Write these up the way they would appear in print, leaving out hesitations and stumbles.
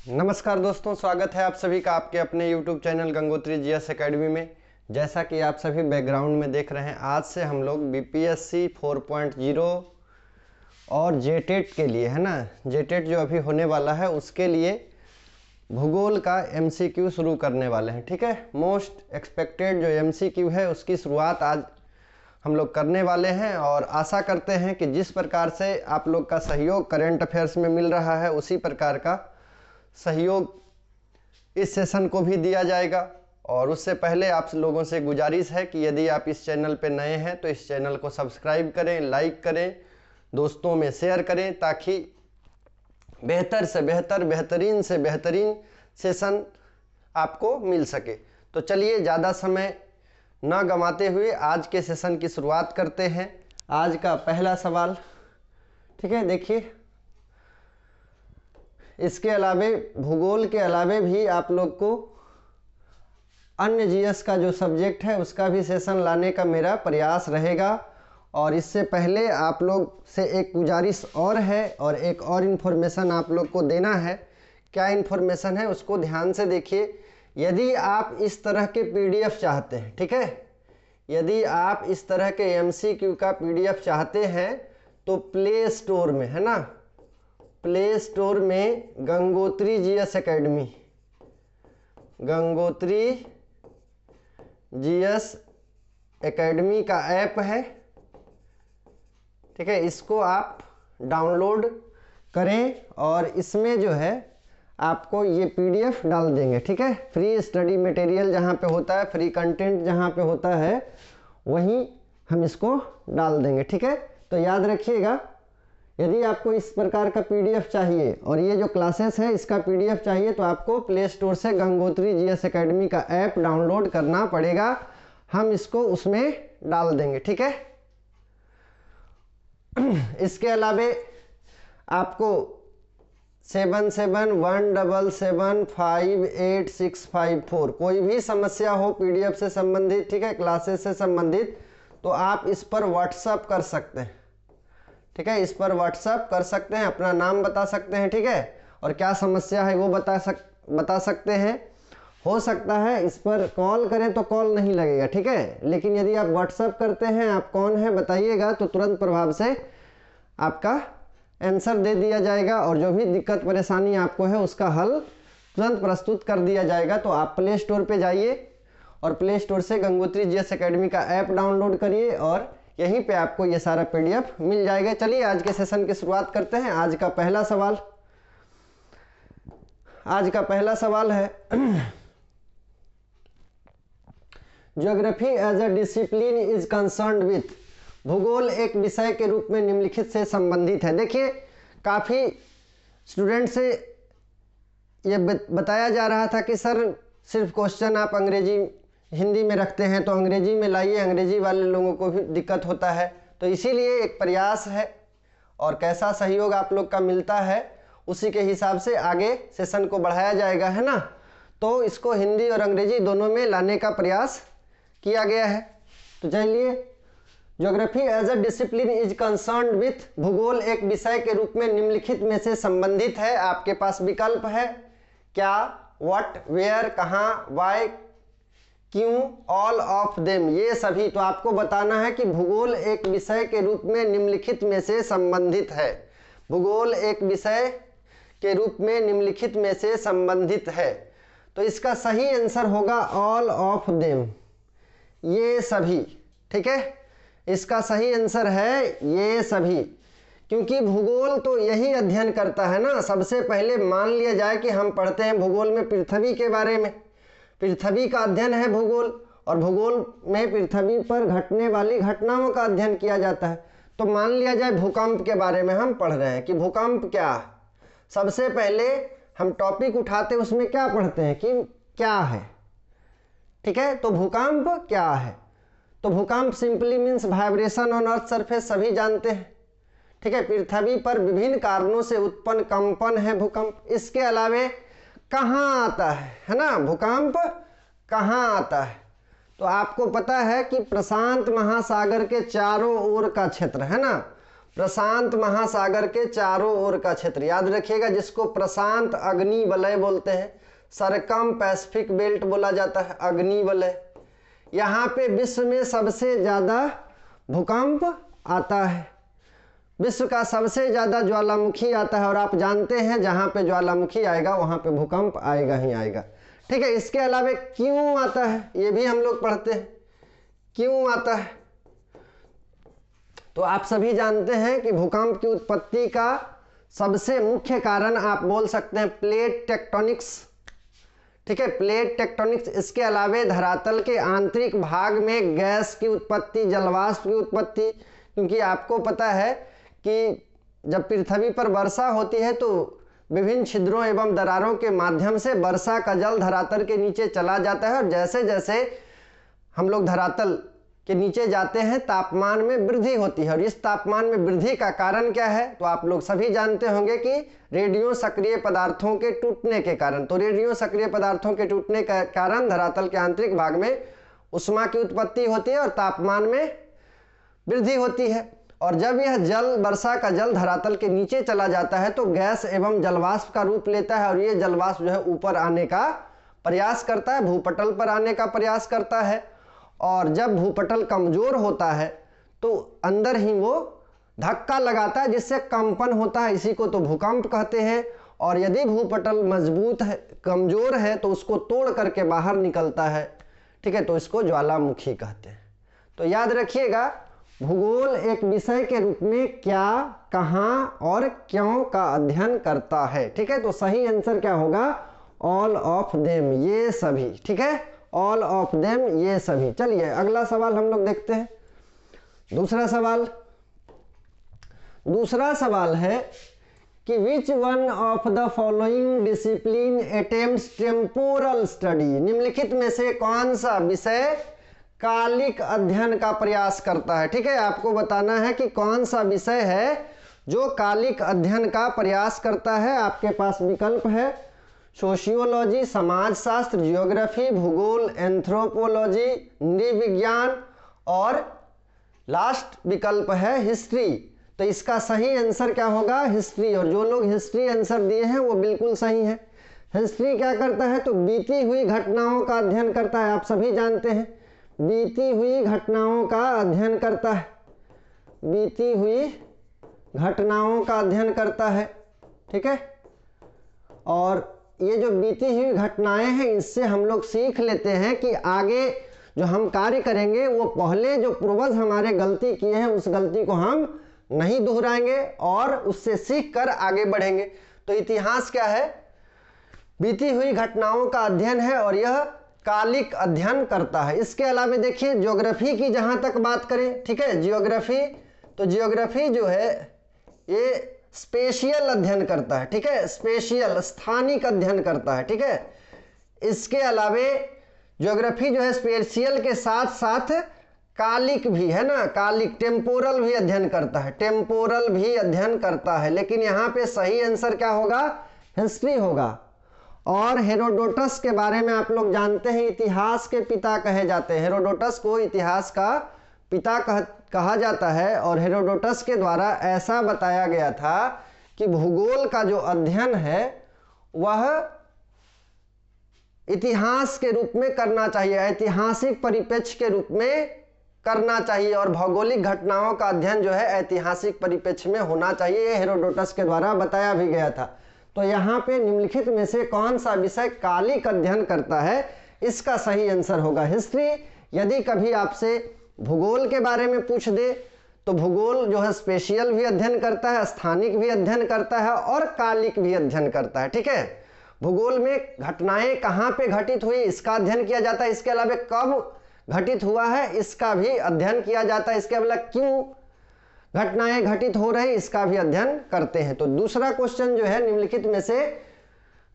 नमस्कार दोस्तों, स्वागत है आप सभी का आपके अपने YouTube channel Gangotri GS academy में। जैसा कि आप सभी बैकग्राउंड में देख रहे हैं, आज से हम लोग बीपीएससी 4.0 और जेटेट के लिए, है ना, जेटेट जो अभी होने वाला है उसके लिए भूगोल का एमसीक्यू शुरू करने वाले हैं। ठीक है, मोस्ट एक्सपेक्टेड जो एमसीक्यू है उसकी शुरुआत आज हम लोग करने वाले हैं और आशा करते हैं कि जिस प्रकार से आप लोग का सहयोग करेंट अफेयर्स में मिल रहा है उसी प्रकार का सहयोग इस सेशन को भी दिया जाएगा। और उससे पहले आप लोगों से गुजारिश है कि यदि आप इस चैनल पर नए हैं तो इस चैनल को सब्सक्राइब करें, लाइक करें, दोस्तों में शेयर करें, ताकि बेहतर से बेहतर, बेहतरीन से बेहतरीन सेशन आपको मिल सके। तो चलिए ज़्यादा समय न गंवाते हुए आज के सेशन की शुरुआत करते हैं। आज का पहला सवाल, ठीक है, देखिए, इसके अलावे भूगोल के अलावे भी आप लोग को अन्य जीएस का जो सब्जेक्ट है उसका भी सेशन लाने का मेरा प्रयास रहेगा। और इससे पहले आप लोग से एक गुजारिश और है और एक और इन्फॉर्मेशन आप लोग को देना है। क्या इन्फॉर्मेशन है उसको ध्यान से देखिए। यदि आप इस तरह के पीडीएफ चाहते हैं, ठीक है, यदि आप इस तरह के एमसीक्यू का पीडीएफ चाहते हैं तो प्ले स्टोर में, है ना, प्ले स्टोर में Gangotri GS academy, Gangotri GS academy का ऐप है, ठीक है, इसको आप डाउनलोड करें और इसमें जो है आपको ये पीडीएफ डाल देंगे। ठीक है, फ्री स्टडी मटेरियल जहाँ पे होता है, फ्री कंटेंट जहाँ पे होता है वहीं हम इसको डाल देंगे। ठीक है, तो याद रखिएगा, यदि आपको इस प्रकार का पीडीएफ चाहिए और ये जो क्लासेस है इसका पीडीएफ चाहिए तो आपको प्ले स्टोर से गंगोत्री जीएस एकेडमी का ऐप डाउनलोड करना पड़ेगा। हम इसको उसमें डाल देंगे। ठीक है, इसके अलावे आपको 7717758654 कोई भी समस्या हो पीडीएफ से संबंधित, ठीक है, क्लासेस से संबंधित, तो आप इस पर व्हाट्सएप कर सकते हैं। ठीक है, इस पर व्हाट्सएप कर सकते हैं, अपना नाम बता सकते हैं, ठीक है, और क्या समस्या है वो बता सकते हैं। हो सकता है इस पर कॉल करें तो कॉल नहीं लगेगा, ठीक है, लेकिन यदि आप व्हाट्सएप करते हैं, आप कौन है बताइएगा, तो तुरंत प्रभाव से आपका आंसर दे दिया जाएगा और जो भी दिक्कत परेशानी आपको है उसका हल तुरंत प्रस्तुत कर दिया जाएगा। तो आप प्ले स्टोर पे जाइए और प्ले स्टोर से गंगोत्री जीएस एकेडमी का ऐप डाउनलोड करिए और यहीं पे आपको ये सारा पीडीएफ मिल जाएगा। चलिए आज के सेशन की शुरुआत करते हैं। आज का पहला सवाल है geography as a discipline is concerned with, भूगोल एक विषय के रूप में निम्नलिखित से संबंधित है। देखिए, काफ़ी स्टूडेंट से ये बताया जा रहा था कि सर सिर्फ क्वेश्चन आप अंग्रेजी हिंदी में रखते हैं तो अंग्रेजी में लाइए, अंग्रेजी वाले लोगों को भी दिक्कत होता है। तो इसीलिए एक प्रयास है और कैसा सहयोग आप लोग का मिलता है उसी के हिसाब से आगे सेशन को बढ़ाया जाएगा, है ना। तो इसको हिंदी और अंग्रेजी दोनों में लाने का प्रयास किया गया है। तो चलिए, geography as a discipline is concerned with, भूगोल एक विषय के रूप में निम्नलिखित में से संबंधित है। आपके पास विकल्प है क्या, व्हाट, वेयर, कहाँ, वाई, क्यों, ऑल ऑफ देम, ये सभी। तो आपको बताना है कि भूगोल एक विषय के रूप में निम्नलिखित में से संबंधित है। भूगोल एक विषय के रूप में निम्नलिखित में से संबंधित है। तो इसका सही आंसर होगा ऑल ऑफ देम, ये सभी। ठीक है, इसका सही आंसर है ये सभी, क्योंकि भूगोल तो यही अध्ययन करता है ना। सबसे पहले मान लिया जाए कि हम पढ़ते हैं भूगोल में पृथ्वी के बारे में, पृथ्वी का अध्ययन है भूगोल, और भूगोल में पृथ्वी पर घटने वाली घटनाओं का अध्ययन किया जाता है। तो मान लिया जाए भूकंप के बारे में हम पढ़ रहे हैं कि भूकंप क्या है। सबसे पहले हम टॉपिक उठाते उसमें क्या पढ़ते हैं कि क्या है, ठीक है। तो भूकंप क्या है, तो भूकंप simply means vibration on earth surface, सभी जानते हैं, ठीक है। पृथ्वी पर विभिन्न कारणों से उत्पन्न कंपन है भूकंप। इसके अलावे कहाँ आता है ना, भूकंप कहाँ आता है, तो आपको पता है कि प्रशांत महासागर के चारों ओर का क्षेत्र, है ना, प्रशांत महासागर के चारों ओर का क्षेत्र, याद रखिएगा, जिसको प्रशांत अग्नि वलय बोलते हैं, सरकम पैसिफिक बेल्ट बोला जाता है, अग्नि वलय। यहाँ पे विश्व में सबसे ज़्यादा भूकंप आता है, विश्व का सबसे ज़्यादा ज्वालामुखी आता है, और आप जानते हैं जहाँ पे ज्वालामुखी आएगा वहाँ पे भूकंप आएगा ही आएगा। ठीक है, इसके अलावा क्यों आता है ये भी हम लोग पढ़ते हैं, क्यों आता है। तो आप सभी जानते हैं कि भूकंप की उत्पत्ति का सबसे मुख्य कारण आप बोल सकते हैं प्लेट टेक्टोनिक्स। ठीक है, प्लेट टेक्टोनिक्स। इसके अलावा धरातल के आंतरिक भाग में गैस की उत्पत्ति, जलवाष्प की उत्पत्ति, क्योंकि आपको पता है कि जब पृथ्वी पर वर्षा होती है तो विभिन्न छिद्रों एवं दरारों के माध्यम से वर्षा का जल धरातल के नीचे चला जाता है, और जैसे जैसे हम लोग धरातल के नीचे जाते हैं तापमान में वृद्धि होती है। और इस तापमान में वृद्धि का कारण क्या है, तो आप लोग सभी जानते होंगे कि रेडियो सक्रिय पदार्थों के टूटने के कारण। तो रेडियो सक्रिय पदार्थों के टूटने के कारण धरातल के आंतरिक भाग में उष्मा की उत्पत्ति होती है और तापमान में वृद्धि होती है। और जब यह जल, वर्षा का जल धरातल के नीचे चला जाता है तो गैस एवं जलवाष्प का रूप लेता है, और ये जलवाष्प जो है ऊपर आने का प्रयास करता है, भूपटल पर आने का प्रयास करता है। और जब भूपटल कमजोर होता है तो अंदर ही वो धक्का लगाता है, जिससे कंपन होता है, इसी को तो भूकंप कहते हैं। और यदि भूपटल मजबूत है, कमजोर है, तो उसको तोड़ करके बाहर निकलता है। ठीक है, तो इसको ज्वालामुखी कहते हैं। तो याद रखिएगा, भूगोल एक विषय के रूप में क्या, कहाँ और क्यों का अध्ययन करता है। ठीक है, तो सही आंसर क्या होगा, ऑल ऑफ देम, ये सभी। ठीक है, ऑल ऑफ देम, ये सभी। चलिए अगला सवाल हम लोग देखते हैं। दूसरा सवाल है कि which one of the following discipline attempts temporal study, निम्नलिखित में से कौन सा विषय कालिक अध्ययन का प्रयास करता है। ठीक है, आपको बताना है कि कौन सा विषय है जो कालिक अध्ययन का प्रयास करता है। आपके पास विकल्प है सोशियोलॉजी, समाजशास्त्र, जियोग्राफी, भूगोल, एंथ्रोपोलॉजी, नृविज्ञान, और लास्ट विकल्प है हिस्ट्री। तो इसका सही आंसर क्या होगा, हिस्ट्री। और जो लोग हिस्ट्री आंसर दिए हैं वो बिल्कुल सही है। हिस्ट्री क्या करता है, तो बीती हुई घटनाओं का अध्ययन करता है। आप सभी जानते हैं बीती हुई घटनाओं का अध्ययन करता है, बीती हुई घटनाओं का अध्ययन करता है। ठीक है, और ये जो बीती हुई घटनाएं हैं इससे हम लोग सीख लेते हैं कि आगे जो हम कार्य करेंगे वो पहले जो पूर्वज हमारे गलती किए हैं उस गलती को हम नहीं दोहराएंगे और उससे सीख कर आगे बढ़ेंगे। तो इतिहास क्या है, बीती हुई घटनाओं का अध्ययन है और यह कालिक अध्ययन करता है। इसके अलावा देखिए ज्योग्राफी की जहां तक बात करें, ठीक है, ज्योग्राफी, तो ज्योग्राफी जो है ये स्पेशियल अध्ययन करता है। ठीक है, स्पेशियल, स्थानिक अध्ययन करता है। ठीक है, इसके अलावा ज्योग्राफी जो है स्पेशियल के साथ साथ कालिक भी है ना, कालिक, टेम्पोरल भी अध्ययन करता है, टेम्पोरल भी अध्ययन करता है। लेकिन यहाँ पे सही आंसर क्या होगा, हिस्ट्री होगा। और हेरोडोटस के बारे में आप लोग जानते हैं, इतिहास के पिता कहे जाते हैं। हेरोडोटस को इतिहास का पिता कहा जाता है। और हेरोडोटस के द्वारा ऐसा बताया गया था कि भूगोल का जो अध्ययन है वह इतिहास के रूप में करना चाहिए, ऐतिहासिक परिप्रेक्ष्य के रूप में करना चाहिए, और भौगोलिक घटनाओं का अध्ययन जो है ऐतिहासिक परिप्रेक्ष्य में होना चाहिए। ये हेरोडोटस के द्वारा बताया भी गया था। तो यहाँ पे निम्नलिखित में से कौन सा विषय कालिक अध्ययन करता है, इसका सही आंसर होगा हिस्ट्री। यदि कभी आपसे भूगोल के बारे में पूछ दे तो भूगोल जो है स्पेशियल भी अध्ययन करता है, स्थानिक भी अध्ययन करता है और कालिक भी अध्ययन करता है। ठीक है, भूगोल में घटनाएं कहाँ पे घटित हुई इसका अध्ययन किया जाता है, इसके अलावा कब घटित हुआ है इसका भी अध्ययन किया जाता है, इसके अलावा क्यों घटनाएं घटित हो रही इसका भी अध्ययन करते हैं। तो दूसरा क्वेश्चन जो है निम्नलिखित में से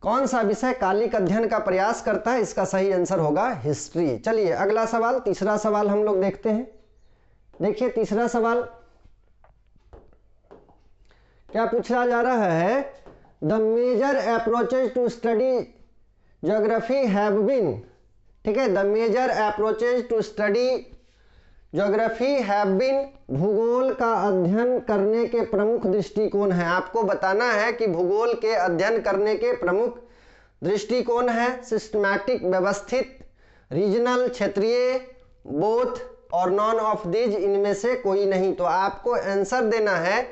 कौन सा विषय कालिक अध्ययन का प्रयास करता है, इसका सही आंसर होगा हिस्ट्री। चलिए अगला सवाल, तीसरा सवाल हम लोग देखते हैं। देखिए तीसरा सवाल क्या पूछा जा रहा है, the major approaches to study geography have been, ठीक है, the major approaches to study geography have been, भूगोल का अध्ययन करने के प्रमुख दृष्टिकोण है। आपको बताना है कि भूगोल के अध्ययन करने के प्रमुख दृष्टिकोण है सिस्टमैटिक, व्यवस्थित, रीजनल, क्षेत्रीय, बोथ और नॉन ऑफ दीज, इनमें से कोई नहीं। तो आपको आंसर देना है,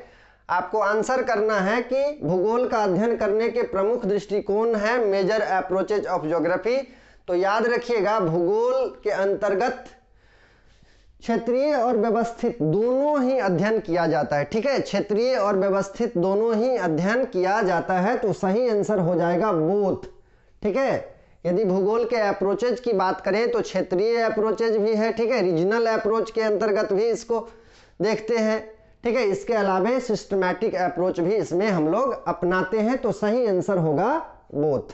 आपको आंसर करना है कि भूगोल का अध्ययन करने के प्रमुख दृष्टिकोण है मेजर अप्रोचेज ऑफ ज्योग्राफी। तो याद रखिएगा भूगोल के अंतर्गत क्षेत्रीय और व्यवस्थित दोनों ही अध्ययन किया जाता है। ठीक है, क्षेत्रीय और व्यवस्थित दोनों ही अध्ययन किया जाता है। तो सही आंसर हो जाएगा बोथ। ठीक है, यदि भूगोल के अप्रोचेज की बात करें तो क्षेत्रीय अप्रोचेज भी है। ठीक है, रीजनल अप्रोच के अंतर्गत भी इसको देखते हैं। ठीक है, इसके अलावा सिस्टमैटिक अप्रोच भी इसमें हम लोग अपनाते हैं। तो सही आंसर होगा बोथ।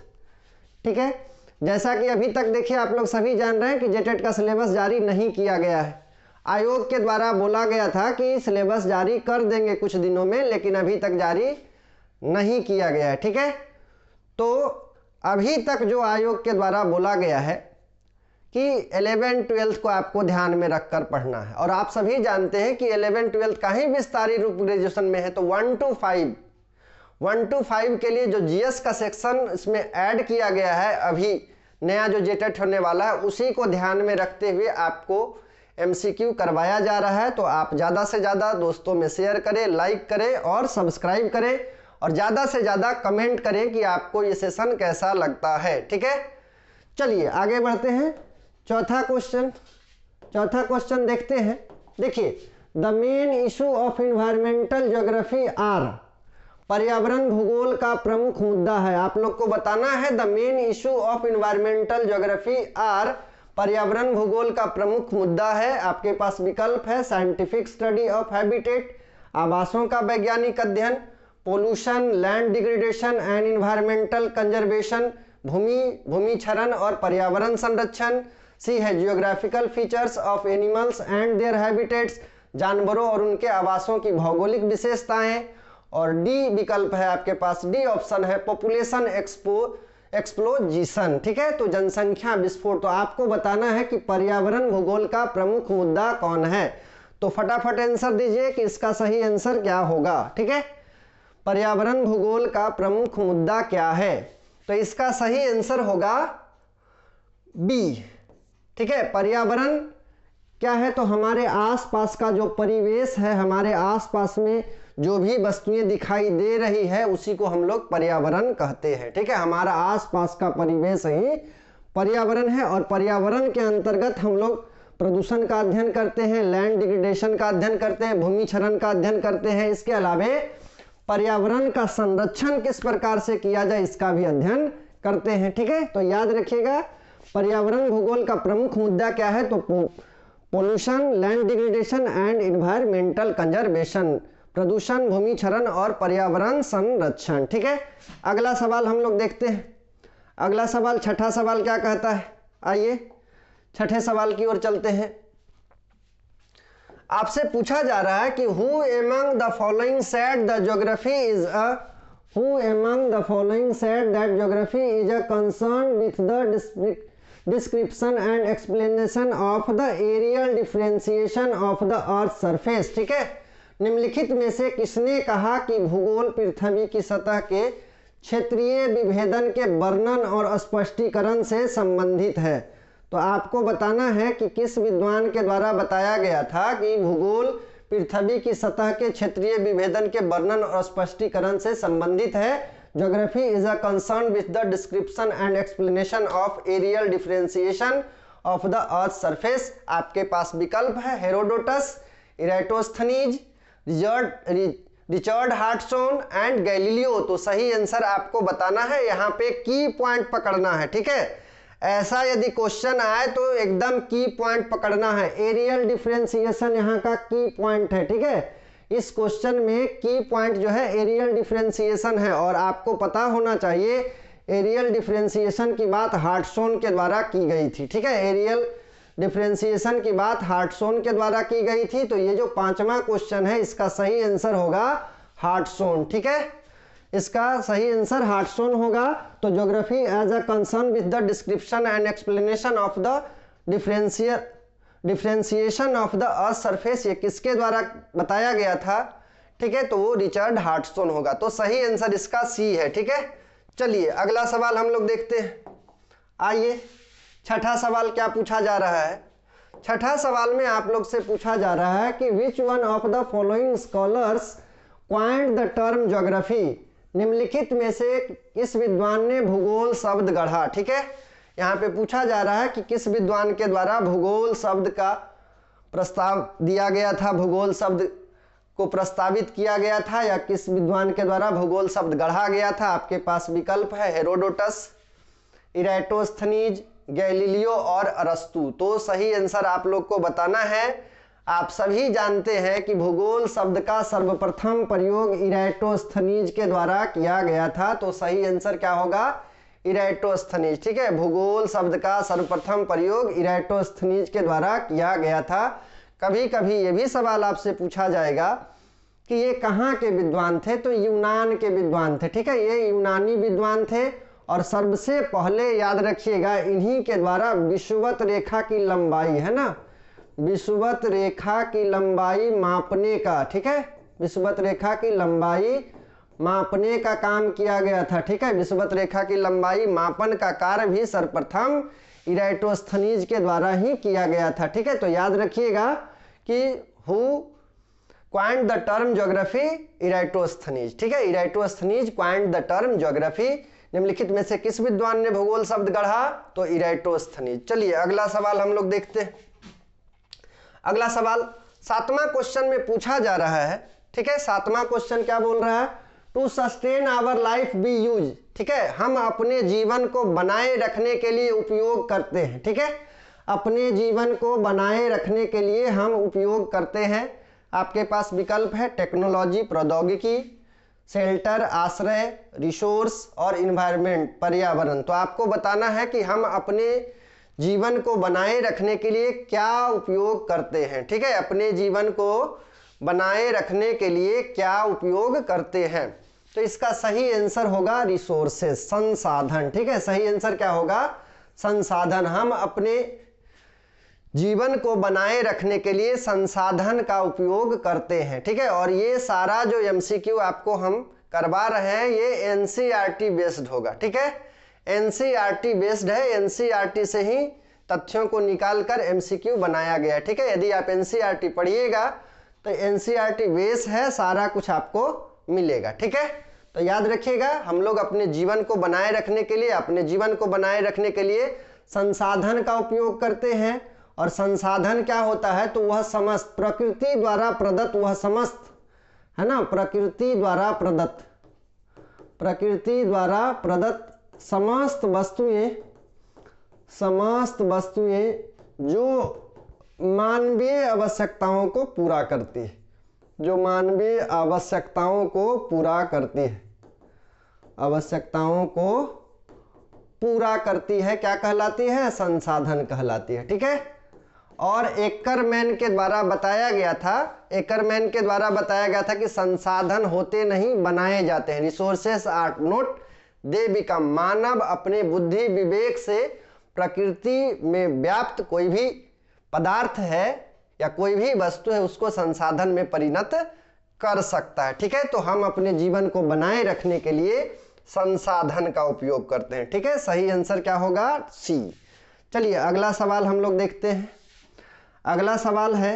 ठीक है, जैसा कि अभी तक देखिए आप लोग सभी जान रहे हैं कि जेटेट का सिलेबस जारी नहीं किया गया है। आयोग के द्वारा बोला गया था कि सिलेबस जारी कर देंगे कुछ दिनों में, लेकिन अभी तक जारी नहीं किया गया है। ठीक है, तो अभी तक जो आयोग के द्वारा बोला गया है कि 11-12 को आपको ध्यान में रखकर पढ़ना है, और आप सभी जानते हैं कि 11-12 का ही विस्तारित रूप ग्रेजुएशन में है। तो 1 to 5 के लिए जो जीएस का सेक्शन इसमें ऐड किया गया है, अभी नया जो जेटेट होने वाला है, उसी को ध्यान में रखते हुए आपको एमसीक्यू करवाया जा रहा है। तो आप ज़्यादा से ज़्यादा दोस्तों में शेयर करें, लाइक करें और सब्सक्राइब करें, और ज़्यादा से ज़्यादा कमेंट करें कि आपको ये सेशन कैसा लगता है। ठीक है, चलिए आगे बढ़ते हैं। चौथा क्वेश्चन देखते हैं। देखिए, the main issue of environmental geography are, पर्यावरण भूगोल का प्रमुख मुद्दा है। आप लोग को बताना है the main issue of environmental geography are, पर्यावरण भूगोल का प्रमुख मुद्दा है। आपके पास विकल्प है साइंटिफिक स्टडी ऑफ हैबिटेट, आवासों का वैज्ञानिक अध्ययन, pollution, land degradation and environmental conservation, भूमि क्षरण और पर्यावरण संरक्षण। सी है geographical features of animals and their habitats, जानवरों और उनके आवासों की भौगोलिक विशेषताएं। और डी विकल्प है आपके पास, डी ऑप्शन है पॉपुलेशन एक्सप्लोजिशन। ठीक है, तो जनसंख्या विस्फोट। तो आपको बताना है कि पर्यावरण भूगोल का प्रमुख मुद्दा कौन है। तो फटाफट आंसर दीजिए कि इसका सही आंसर क्या होगा। ठीक है, पर्यावरण भूगोल का प्रमुख मुद्दा क्या है, तो इसका सही आंसर होगा बी। ठीक है, पर्यावरण क्या है, तो हमारे आसपास का जो परिवेश है, हमारे आसपास में जो भी वस्तुएं दिखाई दे रही है, उसी को हम लोग पर्यावरण कहते हैं। ठीक है, हमारा आसपास का परिवेश ही पर्यावरण है। और पर्यावरण के अंतर्गत हम लोग प्रदूषण का अध्ययन करते हैं, लैंड डिग्रेडेशन का अध्ययन करते हैं, भूमि क्षरण का अध्ययन करते हैं। इसके अलावा पर्यावरण का संरक्षण किस प्रकार से किया जाए, इसका भी अध्ययन करते हैं। ठीक है, तो याद रखिएगा पर्यावरण भूगोल का प्रमुख मुद्दा क्या है, तो pollution, land degradation and environmental conservation, प्रदूषण, भूमि क्षरण और पर्यावरण संरक्षण। ठीक है, अगला सवाल हम लोग देखते हैं। अगला सवाल, छठा सवाल क्या कहता है, आइए छठे सवाल की ओर चलते हैं। आपसे पूछा जा रहा है कि who among the following said the geography is a, who among the following said that geography is a concern with the description and explanation of the areal differentiation of the earth surface. ठीक है, निम्नलिखित में से किसने कहा कि भूगोल पृथ्वी की सतह के क्षेत्रीय विभेदन के वर्णन और स्पष्टीकरण से संबंधित है। तो आपको बताना है कि किस विद्वान के द्वारा बताया गया था कि भूगोल पृथ्वी की सतह के क्षेत्रीय विभेदन के वर्णन और स्पष्टीकरण से संबंधित है। Geography is a concern with the description and explanation of areal differentiation of the earth surface. आपके पास विकल्प है Herodotus, Eratosthenes, Richard Hartshorne and Galileo. तो सही आंसर आपको बताना है, यहाँ पे की पॉइंट पकड़ना है। ठीक है, ऐसा यदि क्वेश्चन आए तो एकदम की पॉइंट पकड़ना है। एरियल डिफरेंशिएशन यहाँ का की पॉइंट है। ठीक है, इस क्वेश्चन में की पॉइंट जो है एरियल डिफरेंशिएशन है, और आपको पता होना चाहिए एरियल डिफरेंशिएशन की बात हार्टसोन के द्वारा की गई थी। ठीक है, एरियल डिफरेंशिएशन की बात हार्टसोन के द्वारा की गई थी। तो ये जो पांचवा क्वेश्चन है, इसका सही आंसर होगा हार्टसोन। ठीक है, इसका सही आंसर हार्टसोन होगा। तो geography as a concern with the description and explanation of the differentiation of the earth surface, ये किसके द्वारा बताया गया था? ठीक है, तो वो रिचर्ड हार्टस्टोन होगा। तो सही आंसर इसका सी है। ठीक है, चलिए अगला सवाल हम लोग देखते हैं। आइए, छठा सवाल क्या पूछा जा रहा है? छठा सवाल में आप लोग से पूछा जा रहा है कि which one of the following scholars coined the term geography, निम्नलिखित में से किस विद्वान ने भूगोल शब्द गढ़ा? ठीक है, यहाँ पे पूछा जा रहा है कि किस विद्वान के द्वारा भूगोल शब्द का प्रस्ताव दिया गया था, भूगोल शब्द को प्रस्तावित किया गया था, या किस विद्वान के द्वारा भूगोल शब्द गढ़ा गया था। आपके पास विकल्प है हेरोडोटस, इराटोस्थनीज, गैलीलियो और अरस्तु। तो सही आंसर आप लोग को बताना है। आप सभी जानते हैं कि भूगोल शब्द का सर्वप्रथम प्रयोग इराटोस्थनीज के द्वारा किया गया था। तो सही आंसर क्या होगा? इराटोस्थनीज। ठीक है, भूगोल शब्द का सर्वप्रथम प्रयोग इराटोस्थनीज के द्वारा किया गया था। कभी कभी ये भी सवाल आपसे पूछा जाएगा कि ये कहाँ के विद्वान थे? तो यूनान के विद्वान थे। ठीक है, ये यूनानी विद्वान थे और सबसे पहले याद रखिएगा इन्हीं के द्वारा विषुवत रेखा की लंबाई, है ना, विषुवत रेखा की लंबाई मापने का, ठीक है, विषुवत रेखा की लंबाई मापने का काम किया गया था। ठीक है, विषुवत रेखा की लंबाई मापन का कार्य भी सर्वप्रथम इराटोस्थनीज के द्वारा ही किया गया था। ठीक है, तो याद रखिएगा कि who coined the term geography? Eratosthenes. ठीक है, Eratosthenes coined the term geography. निम्नलिखित में से किस विद्वान ने भूगोल शब्द गढ़ा? तो इराटोस्थनीज। चलिए अगला सवाल हम लोग देखते हैं। अगला सवाल 7वां क्वेश्चन में पूछा जा रहा है। ठीक है, 7वां क्वेश्चन क्या बोल रहा है? To sustain our life be use. ठीक है, हम अपने जीवन को बनाए रखने के लिए उपयोग करते हैं। ठीक है, अपने जीवन को बनाए रखने के लिए हम उपयोग करते हैं। आपके पास विकल्प है टेक्नोलॉजी, प्रौद्योगिकी, शेल्टर, आश्रय, रिसोर्स और इन्वायरमेंट, पर्यावरण। तो आपको बताना है कि हम अपने जीवन को बनाए रखने के लिए क्या उपयोग करते हैं। ठीक है, अपने जीवन को बनाए रखने के लिए क्या उपयोग करते हैं? तो इसका सही आंसर होगा रिसोर्सेस, संसाधन। ठीक है, सही आंसर क्या होगा? संसाधन। हम अपने जीवन को बनाए रखने के लिए संसाधन का उपयोग करते हैं। ठीक है, और ये सारा जो एमसीक्यू आपको हम करवा रहे हैं ये एनसीईआरटी बेस्ड होगा। ठीक है, एनसीईआरटी बेस्ड है, एनसीईआरटी से ही तथ्यों को निकालकर एमसीक्यू बनाया गया है। ठीक है, यदि आप एनसीईआरटी पढ़िएगा तो एनसीईआरटी बेस है, सारा कुछ आपको मिलेगा। ठीक है, तो याद रखिएगा हम लोग अपने जीवन को बनाए रखने के लिए, अपने जीवन को बनाए रखने के लिए संसाधन का उपयोग करते हैं। और संसाधन क्या होता है? तो वह समस्त प्रकृति द्वारा प्रदत्त, वह समस्त, है ना, प्रकृति द्वारा प्रदत्त, प्रकृति द्वारा प्रदत्त समस्त वस्तुएं जो मानवीय आवश्यकताओं को पूरा करती है, जो मानवीय आवश्यकताओं को पूरा करती है, आवश्यकताओं को पूरा करती है, क्या कहलाती है? संसाधन कहलाती है। ठीक है, और एकरमैन के द्वारा बताया गया था, एकरमैन के द्वारा बताया गया था कि संसाधन होते नहीं, बनाए जाते हैं। Resources are not, they become. मानव अपने बुद्धि विवेक से प्रकृति में व्याप्त कोई भी पदार्थ है या कोई भी वस्तु है उसको संसाधन में परिणत कर सकता है। ठीक है, तो हम अपने जीवन को बनाए रखने के लिए संसाधन का उपयोग करते हैं। ठीक है, सही आंसर क्या होगा? सी। चलिए अगला सवाल हम लोग देखते हैं। अगला सवाल है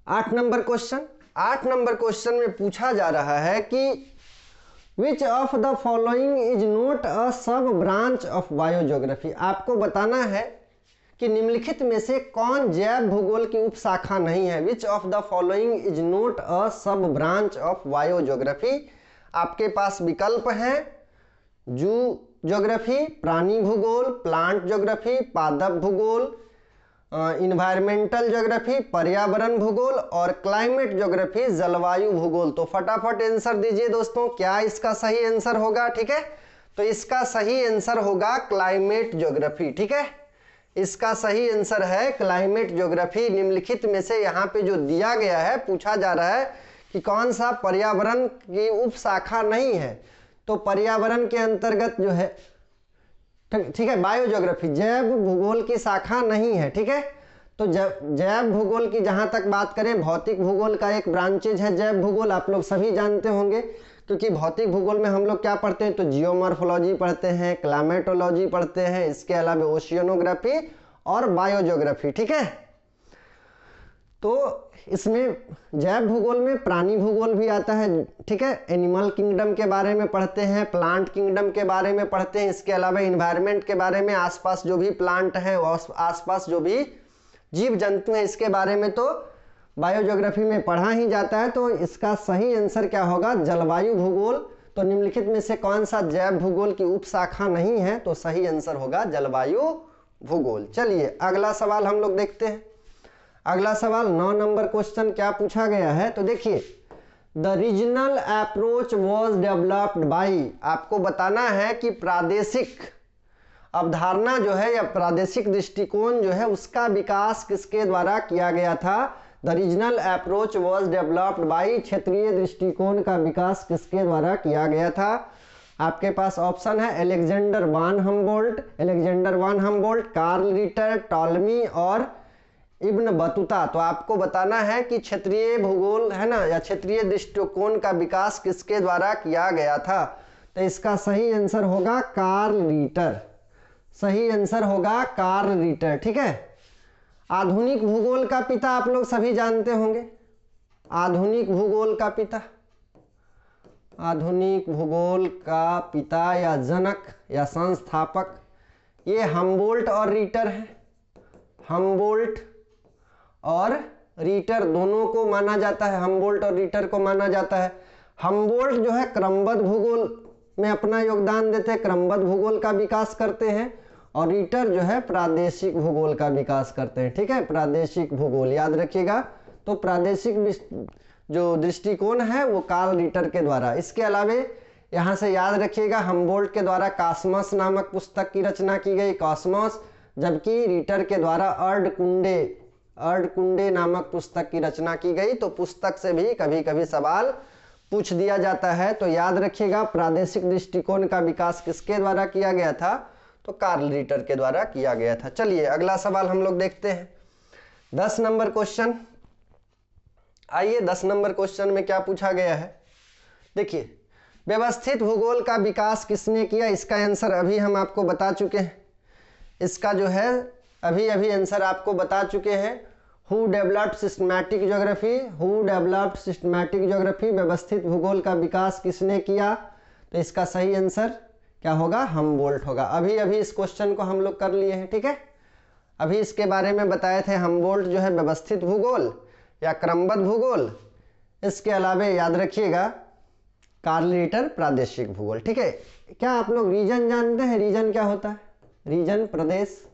8 नंबर क्वेश्चन। 8 नंबर क्वेश्चन में पूछा जा रहा है कि which of the following is not a सब ब्रांच ऑफ बायोज्योग्राफी। आपको बताना है कि निम्नलिखित में से कौन जैव भूगोल की उपशाखा नहीं है। Which of the following is not a सब ब्रांच ऑफ बायोज्योग्राफी। आपके पास विकल्प हैं जू ज्योग्राफी, प्राणी भूगोल, प्लांट ज्योग्राफी, पादप भूगोल, इन्वायरमेंटल ज्योग्राफी, पर्यावरण भूगोल और क्लाइमेट ज्योग्राफी, जलवायु भूगोल। तो फटाफट आंसर दीजिए दोस्तों, क्या इसका सही आंसर होगा? ठीक है, तो इसका सही आंसर होगा क्लाइमेट ज्योग्राफी। ठीक है, इसका सही आंसर है क्लाइमेट ज्योग्राफी। निम्नलिखित में से यहाँ पे जो दिया गया है, पूछा जा रहा है कि कौन सा पर्यावरण की उपशाखा नहीं है। तो पर्यावरण के अंतर्गत जो है ठीक है। बायोज्योग्राफी जैव भूगोल की शाखा नहीं है, ठीक है। तो जैव भूगोल की जहां तक बात करें, भौतिक भूगोल का एक ब्रांचेज है जैव भूगोल, आप लोग सभी जानते होंगे, क्योंकि भौतिक भूगोल में हम लोग क्या पढ़ते हैं, तो जियोमॉर्फोलॉजी पढ़ते हैं, क्लाइमेटोलॉजी पढ़ते हैं, इसके अलावा ओशियनोग्राफी और बायोज्योग्राफी, ठीक है। तो इसमें जैव भूगोल में प्राणी भूगोल भी आता है, ठीक है। एनिमल किंगडम के बारे में पढ़ते हैं, प्लांट किंगडम के बारे में पढ़ते हैं, इसके अलावा इन्वायरमेंट के बारे में, आसपास जो भी प्लांट है, आसपास जो भी जीव जंतु हैं, इसके बारे में तो बायोज्योग्राफी में पढ़ा ही जाता है। तो इसका सही आंसर क्या होगा, जलवायु भूगोल। तो निम्नलिखित में से कौन सा जैव भूगोल की उपशाखा नहीं है, तो सही आंसर होगा जलवायु भूगोल। चलिए अगला सवाल हम लोग देखते हैं। अगला सवाल 9 नंबर क्वेश्चन क्या पूछा गया है, तो देखिए, the regional approach was developed by, आपको बताना है कि प्रादेशिक अवधारणा जो है या प्रादेशिक दृष्टिकोण जो है उसका विकास किसके द्वारा किया गया था। The regional approach was developed by, क्षेत्रीय दृष्टिकोण का विकास किसके द्वारा किया गया था। आपके पास ऑप्शन है अलेक्जेंडर वान हम्बोल्ट, कार्ल रिटर, टॉलमी और इब्न बतूता। तो आपको बताना है कि क्षेत्रीय भूगोल है ना, या क्षेत्रीय दृष्टिकोण का विकास किसके द्वारा किया गया था। तो इसका सही आंसर होगा कार्ल रिटर, सही आंसर होगा कार्ल रिटर, ठीक है। आधुनिक भूगोल का पिता आप लोग सभी जानते होंगे, आधुनिक भूगोल का पिता, आधुनिक भूगोल का पिता या जनक या संस्थापक, ये हम्बोल्ट और रीटर है। हम्बोल्ट और रीटर दोनों को माना जाता है, हम्बोल्ट और रीटर को माना जाता है। हम्बोल्ट जो है क्रमबद्ध भूगोल में अपना योगदान देते हैं, क्रमबद्ध भूगोल का विकास करते हैं, और रीटर जो है प्रादेशिक भूगोल का विकास करते हैं, ठीक है। प्रादेशिक भूगोल याद रखिएगा। तो प्रादेशिक जो दृष्टिकोण है वो कार्ल रीटर के द्वारा। इसके अलावा यहाँ से याद रखिएगा, हम्बोल्ट के द्वारा कॉस्मस नामक पुस्तक की रचना की गई, कॉस्मस, जबकि रीटर के द्वारा अर्धकुंडे नामक पुस्तक की रचना की गई। तो पुस्तक से भी कभी कभी सवाल पूछ दिया जाता है। तो याद रखिएगा, प्रादेशिक दृष्टिकोण का विकास किसके द्वारा किया गया था, तो कार्ल रीटर के द्वारा किया गया था। चलिए अगला सवाल हम लोग देखते हैं। 10 नंबर क्वेश्चन, आइए 10 नंबर क्वेश्चन में क्या पूछा गया है, देखिए, व्यवस्थित भूगोल का विकास किसने किया। इसका आंसर अभी हम आपको बता चुके हैं, इसका जो है अभी आंसर आपको बता चुके हैं। हु डेवलप्ड सिस्टमैटिक ज्योग्राफी, व्यवस्थित भूगोल का विकास किसने किया। तो इसका सही आंसर क्या होगा, हम्बोल्ट होगा। अभी इस क्वेश्चन को हम लोग कर लिए हैं, ठीक है। अभी इसके बारे में बताए थे, हम्बोल्ट जो है व्यवस्थित भूगोल या क्रमबद्ध भूगोल, इसके अलावा याद रखिएगा कार्ल रीटर प्रादेशिक भूगोल, ठीक है। क्या आप लोग रीजन जानते हैं, रीजन क्या होता है, रीजन प्रदेश,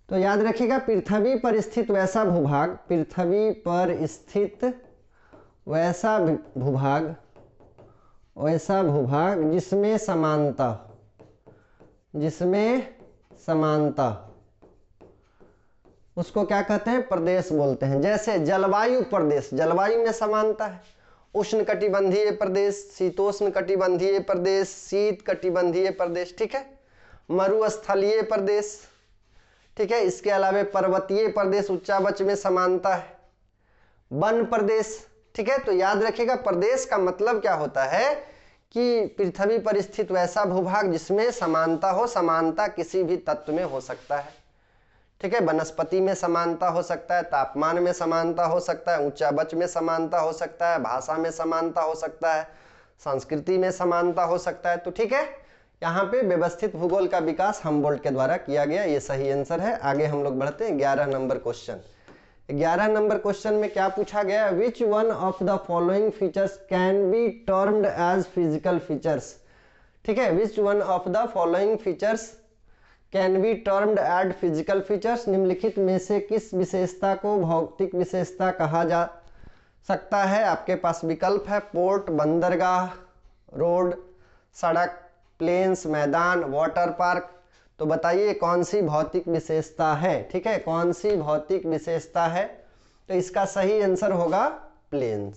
तो याद रखिएगा, पृथ्वी पर स्थित वैसा भूभाग, पृथ्वी पर स्थित वैसा भूभाग जिसमें समानता, उसको क्या कहते हैं, प्रदेश बोलते हैं। जैसे जलवायु प्रदेश, जलवायु में समानता है, उष्ण कटिबंधीय प्रदेश, शीतोष्ण कटिबंधीय प्रदेश, शीत कटिबंधीय प्रदेश, ठीक है। मरुस्थलीय प्रदेश, ठीक है। इसके अलावा पर्वतीय प्रदेश, उच्चावच में समानता है, वन प्रदेश, ठीक है। तो याद रखिएगा, प्रदेश का मतलब क्या होता है कि पृथ्वी पर स्थित वैसा भूभाग जिसमें समानता हो। समानता किसी भी तत्व में हो सकता है, ठीक है। वनस्पति में समानता हो सकता है, तापमान में समानता हो सकता है, उच्चावच में समानता हो सकता है, भाषा में समानता हो सकता है, संस्कृति में समानता हो सकता है। तो ठीक है, यहाँ पे व्यवस्थित भूगोल का विकास हम्बोल्ट के द्वारा किया गया, ये सही आंसर है। आगे हम लोग बढ़ते हैं 11 नंबर क्वेश्चन। 11 नंबर क्वेश्चन में क्या पूछा गया, which one of the following features can be termed as physical features, ठीक है। Which one of the following features can be termed as physical features, निम्नलिखित में से किस विशेषता को भौतिक विशेषता कहा जा सकता है। आपके पास विकल्प है, पोर्ट, बंदरगाह, रोड, सड़क, प्लेन्स, मैदान, वाटर पार्क। तो बताइए कौन सी भौतिक विशेषता है, ठीक है, कौन सी भौतिक विशेषता है। तो इसका सही आंसर होगा प्लेन्स,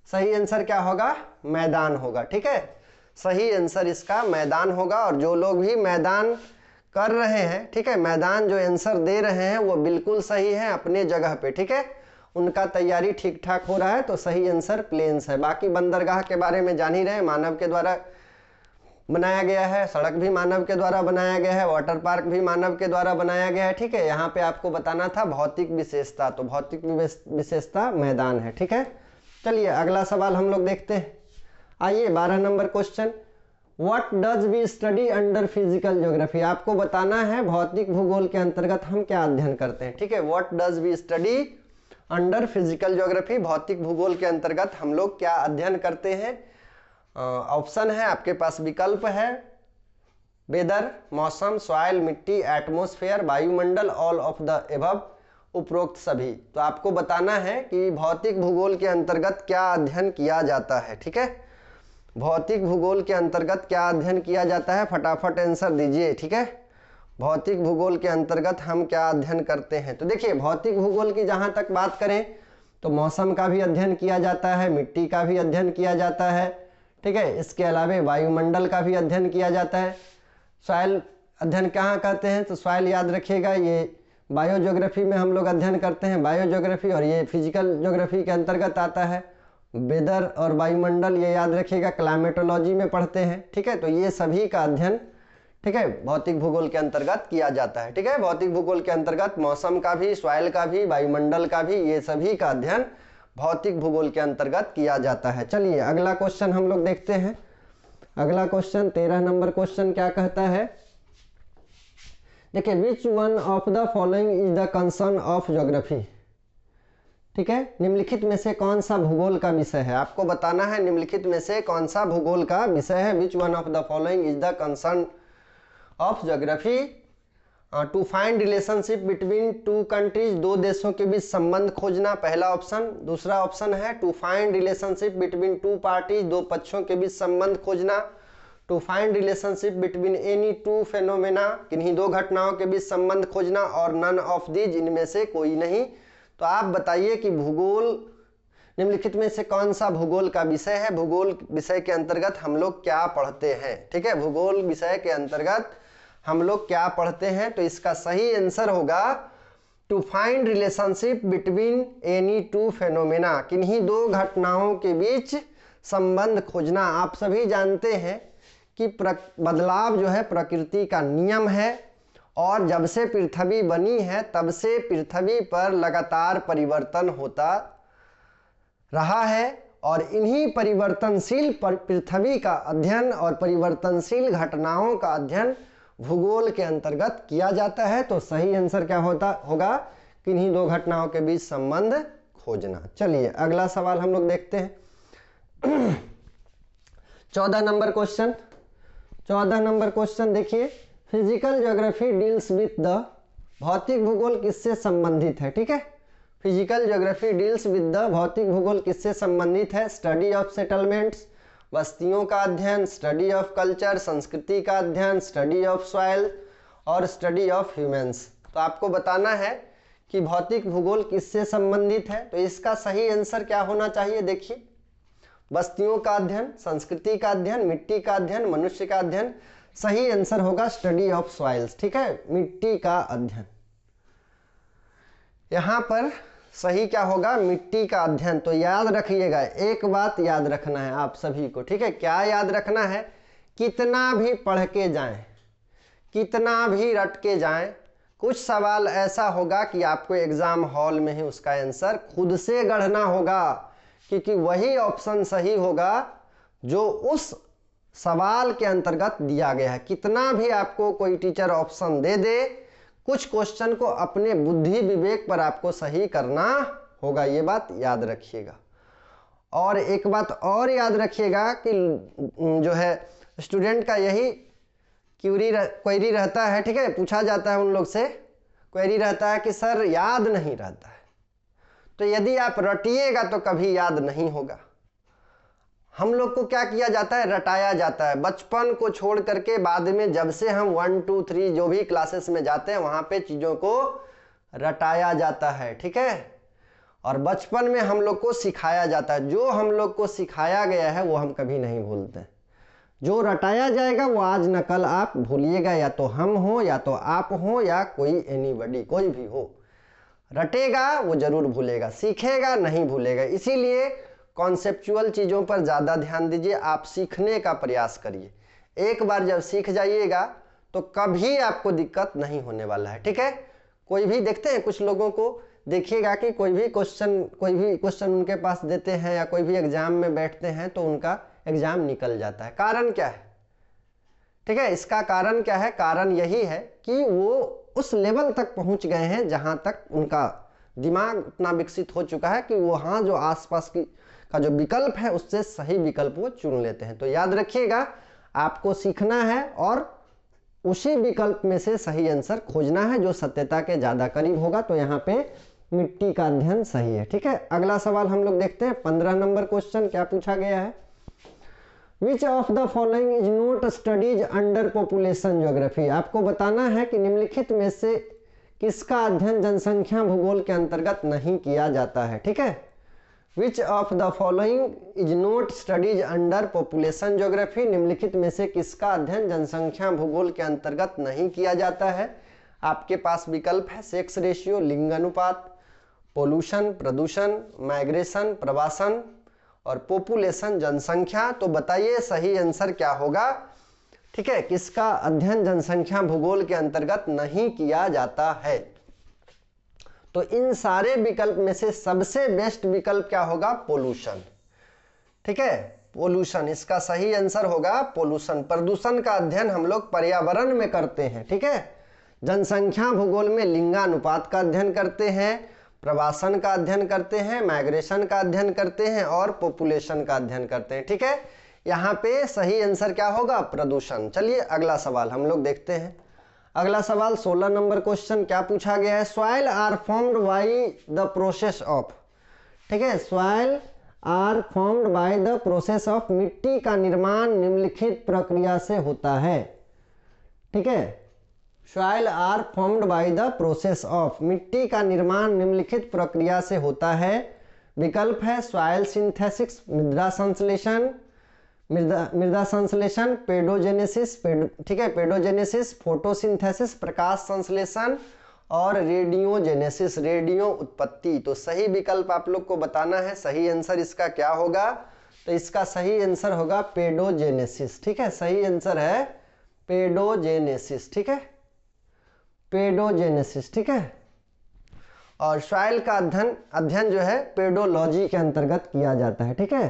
सही आंसर क्या होगा, मैदान होगा, ठीक है। सही आंसर इसका मैदान होगा। और जो लोग भी मैदान कर रहे हैं, ठीक है, मैदान जो आंसर दे रहे हैं वो बिल्कुल सही है अपने जगह पे, ठीक है, उनका तैयारी ठीक ठाक हो रहा है, तो सही आंसर प्लेन्स है। बाकी बंदरगाह के बारे में जान ही रहे, मानव के द्वारा बनाया गया है, सड़क भी मानव के द्वारा बनाया गया है, वाटर पार्क भी मानव के द्वारा बनाया गया है, ठीक है। यहाँ पे आपको बताना था भौतिक विशेषता, तो भौतिक विशेषता मैदान है, ठीक है। चलिए अगला सवाल हम लोग देखते हैं। आइए 12 number question, what does we study under physical geography. आपको बताना है भौतिक भूगोल के अंतर्गत हम क्या अध्ययन करते हैं, ठीक है। What does we study under physical geography, भौतिक भूगोल के अंतर्गत हम लोग क्या अध्ययन करते हैं। ऑप्शन है आपके पास, विकल्प है वेदर, मौसम, सॉइल, मिट्टी, एटमॉस्फेयर, वायुमंडल, ऑल ऑफ द एबव, उपरोक्त सभी। तो आपको बताना है कि भौतिक भूगोल के अंतर्गत क्या अध्ययन किया जाता है, ठीक है। भौतिक भूगोल के अंतर्गत क्या अध्ययन किया जाता है, फटाफट आंसर दीजिए, ठीक है। भौतिक भूगोल के अंतर्गत हम क्या अध्ययन करते हैं। तो देखिए भौतिक भूगोल की जहाँ तक बात करें तो मौसम का भी अध्ययन किया जाता है, मिट्टी का भी अध्ययन किया जाता है, ठीक है। इसके अलावा वायुमंडल का भी अध्ययन किया जाता है। सॉइल अध्ययन कहाँ करते हैं, तो सॉइल याद रखिएगा ये बायो ज्योग्राफी में हम लोग अध्ययन करते हैं, बायो ज्योग्राफी, और ये फिजिकल ज्योग्राफी के अंतर्गत आता है। वेदर और वायुमंडल ये याद रखिएगा क्लाइमेटोलॉजी में पढ़ते हैं, ठीक है। तो ये सभी का अध्ययन, ठीक है, भौतिक भूगोल के अंतर्गत किया जाता है, ठीक है। भौतिक भूगोल के अंतर्गत मौसम का भी, सॉइल का भी, वायुमंडल का भी, ये सभी का अध्ययन भौतिक भूगोल के अंतर्गत किया जाता है। चलिए अगला क्वेश्चन हम लोग देखते हैं। अगला क्वेश्चन 13 नंबर क्वेश्चन क्या कहता है, देखिए विच one of the following is the concern of geography, ठीक है। निम्नलिखित में से कौन सा भूगोल का विषय है, आपको बताना है निम्नलिखित में से कौन सा भूगोल का विषय है। Which one of the following is the concern of geography, to find relationship between two countries, दो देशों के बीच संबंध खोजना, पहला ऑप्शन। दूसरा ऑप्शन है to find relationship between two parties, दो पक्षों के बीच संबंध खोजना। To find relationship between any two phenomena, किन्हीं दो घटनाओं के बीच संबंध खोजना, और नन ऑफ दीज, इनमें से कोई नहीं। तो आप बताइए कि भूगोल निम्नलिखित में से कौन सा भूगोल का विषय है। भूगोल विषय के अंतर्गत हम लोग क्या पढ़ते हैं, ठीक है। भूगोल विषय के अंतर्गत हम लोग क्या पढ़ते हैं, तो इसका सही आंसर होगा to find relationship between any two phenomena, किन्हीं दो घटनाओं के बीच संबंध खोजना। आप सभी जानते हैं कि बदलाव जो है प्रकृति का नियम है, और जब से पृथ्वी बनी है तब से पृथ्वी पर लगातार परिवर्तन होता रहा है, और इन्हीं परिवर्तनशील पृथ्वी का अध्ययन और परिवर्तनशील घटनाओं का अध्ययन भूगोल के अंतर्गत किया जाता है। तो सही आंसर क्या होगा, किन्हीं दो घटनाओं के बीच संबंध खोजना। चलिए अगला सवाल हम लोग देखते हैं। 14 नंबर क्वेश्चन, 14 नंबर क्वेश्चन देखिए, physical geography deals with the, भौतिक भूगोल किससे संबंधित है, ठीक है। Physical geography deals with the, भौतिक भूगोल किससे संबंधित है, स्टडी ऑफ सेटलमेंट्स, बस्तियों का अध्ययन, स्टडी ऑफ कल्चर, संस्कृति का अध्ययन, स्टडी ऑफ सॉइल, और स्टडी ऑफ ह्यूमन्स। तो आपको बताना है कि भौतिक भूगोल किससे संबंधित है। तो इसका सही आंसर क्या होना चाहिए, देखिए बस्तियों का अध्ययन, संस्कृति का अध्ययन, मिट्टी का अध्ययन, मनुष्य का अध्ययन। सही आंसर होगा स्टडी ऑफ सॉइल्स, ठीक है, मिट्टी का अध्ययन। यहां पर सही क्या होगा, मिट्टी का अध्ययन। तो याद रखिएगा, एक बात याद रखना है आप सभी को, ठीक है। क्या याद रखना है, कितना भी पढ़ के जाएं, कितना भी रट के जाएं, कुछ सवाल ऐसा होगा कि आपको एग्जाम हॉल में ही उसका आंसर खुद से गढ़ना होगा, क्योंकि वही ऑप्शन सही होगा जो उस सवाल के अंतर्गत दिया गया है। कितना भी आपको कोई टीचर ऑप्शन दे दे, कुछ क्वेश्चन को अपने बुद्धि विवेक पर आपको सही करना होगा, ये बात याद रखिएगा। और एक बात और याद रखिएगा कि जो है स्टूडेंट का यही क्वेरी रहता है, ठीक है, पूछा जाता है उन लोग से, क्वेरी रहता है कि सर याद नहीं रहता है। तो यदि आप रटिएगा तो कभी याद नहीं होगा। हम लोग को क्या किया जाता है, रटाया जाता है। बचपन को छोड़ करके बाद में जब से हम 1, 2, 3 जो भी क्लासेस में जाते हैं वहां पे चीजों को रटाया जाता है, ठीक है। और बचपन में हम लोग को सिखाया जाता है, जो हम लोग को सिखाया गया है वो हम कभी नहीं भूलते। जो रटाया जाएगा वो आज न कल आप भूलिएगा, या तो हम हो या तो आप हो या कोई एनीबॉडी, कोई भी हो। रटेगा वो जरूर भूलेगा, सीखेगा नहीं भूलेगा। इसीलिए कॉन्सेप्चुअल चीज़ों पर ज़्यादा ध्यान दीजिए, आप सीखने का प्रयास करिए। एक बार जब सीख जाइएगा तो कभी आपको दिक्कत नहीं होने वाला है, ठीक है। कोई भी देखते हैं, कुछ लोगों को देखिएगा कि कोई भी क्वेश्चन उनके पास देते हैं या कोई भी एग्जाम में बैठते हैं तो उनका एग्जाम निकल जाता है। कारण क्या है, ठीक है। इसका कारण क्या है, कारण यही है कि वो उस लेवल तक पहुंच गए हैं जहां तक उनका दिमाग उतना विकसित हो चुका है कि वो हाँ जो आसपास की का जो विकल्प है उससे सही विकल्प वो चुन लेते हैं। तो याद रखिएगा, आपको सीखना है और उसी विकल्प में से सही आंसर खोजना है जो सत्यता के ज़्यादा करीब होगा। तो यहाँ पे मिट्टी का अध्ययन सही है, ठीक है। अगला सवाल हम लोग देखते हैं, 15 नंबर क्वेश्चन क्या पूछा गया है। Which of the following is not studies under population geography. आपको बताना है कि निम्नलिखित में से किसका अध्ययन जनसंख्या भूगोल के अंतर्गत नहीं किया जाता है, ठीक है। Which of the following is not studies under population geography, निम्नलिखित में से किसका अध्ययन जनसंख्या भूगोल के अंतर्गत नहीं किया जाता है। आपके पास विकल्प है सेक्स रेशियो, लिंगानुपात, पोल्यूशन प्रदूषण, माइग्रेशन प्रवासन और पॉपुलेशन जनसंख्या। तो बताइए सही आंसर क्या होगा, ठीक है। किसका अध्ययन जनसंख्या भूगोल के अंतर्गत नहीं किया जाता है। तो इन सारे विकल्प में से सबसे बेस्ट विकल्प क्या होगा, पोल्यूशन, ठीक है। पोल्यूशन इसका सही आंसर होगा पोल्यूशन। प्रदूषण का अध्ययन हम लोग पर्यावरण में करते हैं, ठीक है। जनसंख्या भूगोल में लिंगानुपात का अध्ययन करते हैं, प्रवासन का अध्ययन करते हैं, माइग्रेशन का अध्ययन करते हैं और पॉपुलेशन का अध्ययन करते हैं, ठीक है। यहाँ पे सही आंसर क्या होगा, प्रदूषण। चलिए अगला सवाल हम लोग देखते हैं। अगला सवाल 16 नंबर क्वेश्चन क्या पूछा गया है। Soil are formed by the process of, ठीक है। Soil are formed by the process of, मिट्टी का निर्माण निम्नलिखित प्रक्रिया से होता है, ठीक है। Soil are formed by the process of, मिट्टी का निर्माण निम्नलिखित प्रक्रिया से होता है। विकल्प है सॉइल सिंथेसिस, मृदा संश्लेषण, मृदा संश्लेषण, पेडोजेनेसिस, ठीक है, पेडोजेनेसिस, फोटोसिंथेसिस, प्रकाश संश्लेषण और रेडियोजेनेसिस, रेडियो उत्पत्ति। तो सही विकल्प आप लोग को बताना है, सही आंसर इसका क्या होगा। तो इसका सही आंसर होगा पेडोजेनेसिस, ठीक है। सही आंसर है पेडोजेनेसिस, ठीक है, पेडोजेनेसिस, ठीक है। और सॉइल का अध्ययन जो है पेडोलॉजी के अंतर्गत किया जाता है, ठीक है।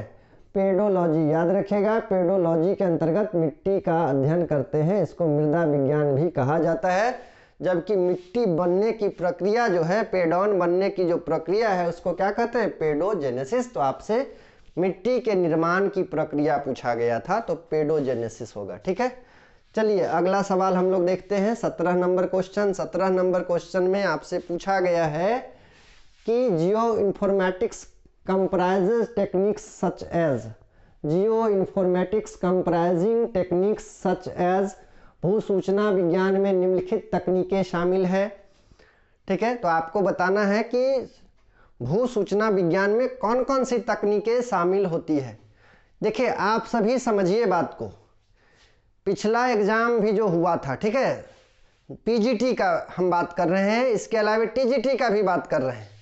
पेडोलॉजी याद रखिएगा, पेडोलॉजी के अंतर्गत मिट्टी का अध्ययन करते हैं, इसको मृदा विज्ञान भी कहा जाता है। जबकि मिट्टी बनने की प्रक्रिया जो है, पेडॉन बनने की जो प्रक्रिया है उसको क्या कहते हैं, पेडोजेनेसिस। तो आपसे मिट्टी के निर्माण की प्रक्रिया पूछा गया था तो पेडोजेनेसिस होगा, ठीक है। चलिए अगला सवाल हम लोग देखते हैं, 17 नंबर क्वेश्चन। 17 नंबर क्वेश्चन में आपसे पूछा गया है कि geo informatics comprises techniques such as, geoinformatics comprising techniques such as, भू सूचना विज्ञान में निम्नलिखित तकनीकें शामिल है, ठीक है। तो आपको बताना है कि भू सूचना विज्ञान में कौन कौन सी तकनीकें शामिल होती है। देखिए आप सभी समझिए बात को, पिछला एग्जाम भी जो हुआ था, ठीक है, पीजीटी का हम बात कर रहे हैं, इसके अलावा टीजीटी का भी बात कर रहे हैं।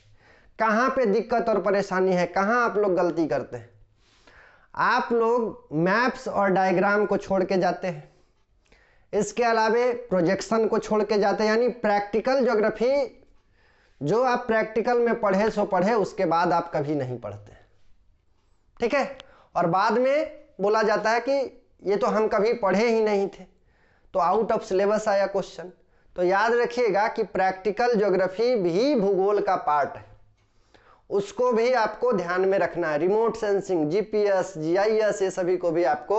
कहाँ पे दिक्कत और परेशानी है, कहाँ आप लोग गलती करते हैं। आप लोग मैप्स और डायग्राम को छोड़ के जाते हैं, इसके अलावे प्रोजेक्शन को छोड़ के जाते हैं, यानी प्रैक्टिकल ज्योग्राफी जो आप प्रैक्टिकल में पढ़े सो पढ़े, उसके बाद आप कभी नहीं पढ़ते, ठीक है। और बाद में बोला जाता है कि ये तो हम कभी पढ़े ही नहीं थे, तो आउट ऑफ सिलेबस आया क्वेश्चन। तो याद रखिएगा कि प्रैक्टिकल ज्योग्राफी भी भूगोल का पार्ट है, उसको भी आपको ध्यान में रखना है। रिमोट सेंसिंग, जीपीएस, जीआईएस, ये सभी को भी आपको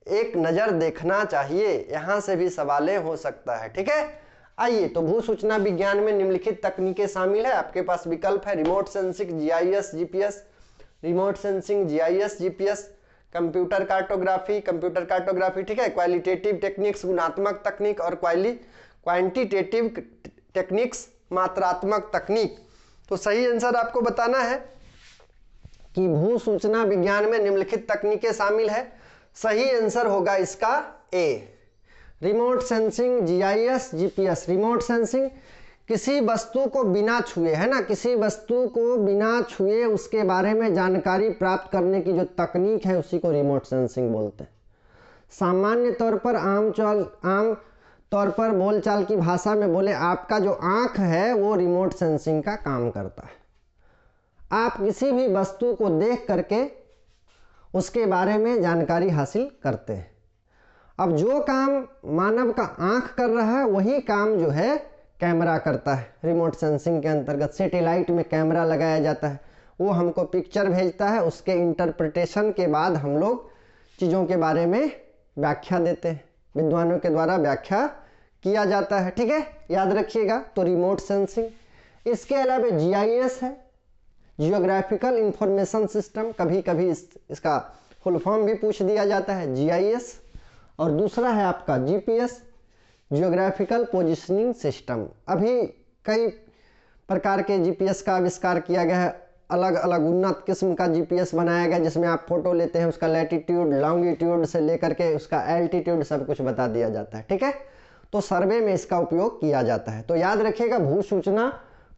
एक नज़र देखना चाहिए, यहाँ से भी सवालें हो सकता है, ठीक है। आइए, तो भू सूचना विज्ञान में निम्नलिखित तकनीकें शामिल है। आपके पास विकल्प है remote sensing, GIS, GPS, remote sensing, GIS, GPS, computer cartography, ठीक है, क्वालिटेटिव टेक्निक्स, गुणात्मक तकनीक और क्वांटिटेटिव टेक्निक्स, मात्रात्मक तकनीक। तो सही आंसर आपको बताना है कि भू सूचना विज्ञान में निम्नलिखित तकनीकें शामिल है। सही आंसर होगा इसका A. Remote sensing, GIS, GPS. Remote sensing किसी वस्तु को बिना छुए, है ना, किसी वस्तु को बिना छुए उसके बारे में जानकारी प्राप्त करने की जो तकनीक है उसी को रिमोट सेंसिंग बोलते हैं। सामान्य तौर पर आम तौर पर बोलचाल की भाषा में बोले, आपका जो आंख है वो रिमोट सेंसिंग का काम करता है। आप किसी भी वस्तु को देख करके उसके बारे में जानकारी हासिल करते हैं। अब जो काम मानव का आंख कर रहा है वही काम जो है कैमरा करता है। रिमोट सेंसिंग के अंतर्गत सैटेलाइट में कैमरा लगाया जाता है, वो हमको पिक्चर भेजता है, उसके इंटरप्रिटेशन के बाद हम लोग चीज़ों के बारे में व्याख्या देते हैं, विद्वानों के द्वारा व्याख्या किया जाता है। ठीक है, याद रखिएगा। तो रिमोट सेंसिंग। इसके अलावा जीआईएस है, जियोग्राफिकल इंफॉर्मेशन सिस्टम, कभी कभी इसका फुल फॉर्म भी पूछ दिया जाता है, जीआईएस। और दूसरा है आपका जीपीएस, जियोग्राफिकल पोजिशनिंग सिस्टम। अभी कई प्रकार के जीपीएस का आविष्कार किया गया है, अलग अलग उन्नत किस्म का जीपीएस बनाया गया जिसमें आप फोटो लेते हैं, उसका लैटिट्यूड लॉन्गिट्यूड से लेकर के उसका एल्टीट्यूड सब कुछ बता दिया जाता है। ठीक है, तो सर्वे में इसका उपयोग किया जाता है। तो याद रखिएगा भू सूचना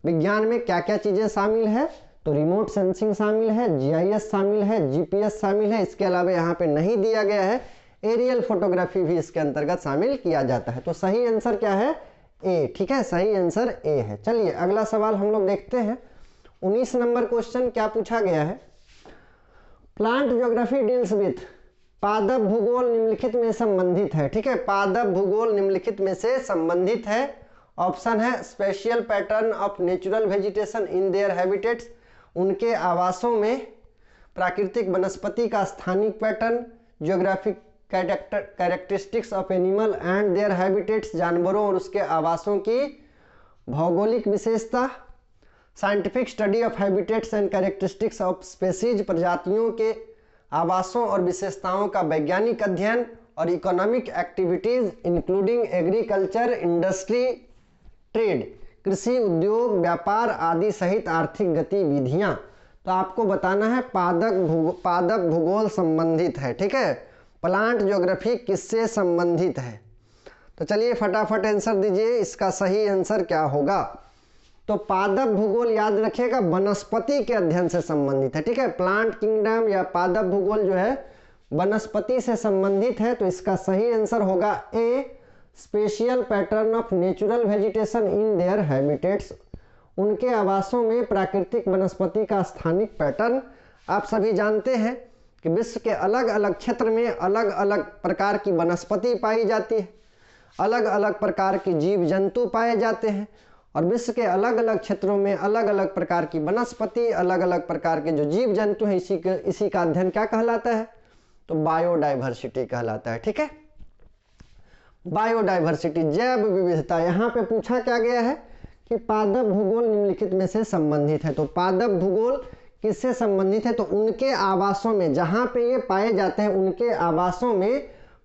विज्ञान में क्या क्या चीज़ें शामिल है, तो रिमोट सेंसिंग शामिल है, जीआईएस शामिल है, जीपीएस शामिल है। इसके अलावा यहाँ पे नहीं दिया गया है, एरियल फोटोग्राफी भी इसके अंतर्गत शामिल किया जाता है। तो सही आंसर क्या है, ए। ठीक है, सही आंसर ए है। चलिए अगला सवाल हम लोग देखते हैं। 19 नंबर क्वेश्चन क्या पूछा गया है, प्लांट ज्योग्राफी डील्स विथ, पादप भूगोल निम्नलिखित में संबंधित है। ठीक है, पादप भूगोल निम्नलिखित में से संबंधित है। ऑप्शन है spatial pattern of natural vegetation in their habitats, उनके आवासों में प्राकृतिक वनस्पति का स्थानिक pattern, geographic characteristics of animal and their habitats, जानवरों और उसके आवासों की भौगोलिक विशेषता, scientific study of habitats and characteristics of species, प्रजातियों के आवासों और विशेषताओं का वैज्ञानिक अध्ययन, और economic activities including agriculture, industry, trade, कृषि, उद्योग, व्यापार आदि सहित आर्थिक गतिविधियां। तो आपको बताना है पादप भूगोल संबंधित है। ठीक है, प्लांट ज्योग्राफी किससे संबंधित है। तो चलिए फटाफट आंसर दीजिए, इसका सही आंसर क्या होगा। तो पादप भूगोल याद रखिएगा वनस्पति के अध्ययन से संबंधित है। ठीक है, प्लांट किंगडम या पादप भूगोल जो है वनस्पति से संबंधित है। तो इसका सही आंसर होगा A, spatial pattern of natural vegetation in their habitats, उनके आवासों में प्राकृतिक वनस्पति का स्थानिक पैटर्न। आप सभी जानते हैं कि विश्व के अलग अलग क्षेत्र में अलग अलग प्रकार की वनस्पति पाई जाती है, अलग अलग प्रकार के जीव जंतु पाए जाते हैं, और विश्व के अलग अलग क्षेत्रों में अलग अलग प्रकार की वनस्पति, अलग अलग प्रकार के जो जीव जंतु हैं, इसी का अध्ययन क्या कहलाता है, तो बायोडाइवर्सिटी कहलाता है। ठीक है, बायोडाइवर्सिटी, जैव विविधता। यहाँ पे पूछा क्या गया है कि पादप भूगोल निम्नलिखित में से संबंधित है। तो पादप भूगोल किससे संबंधित है, तो उनके आवासों में, जहाँ पे ये पाए जाते हैं उनके आवासों में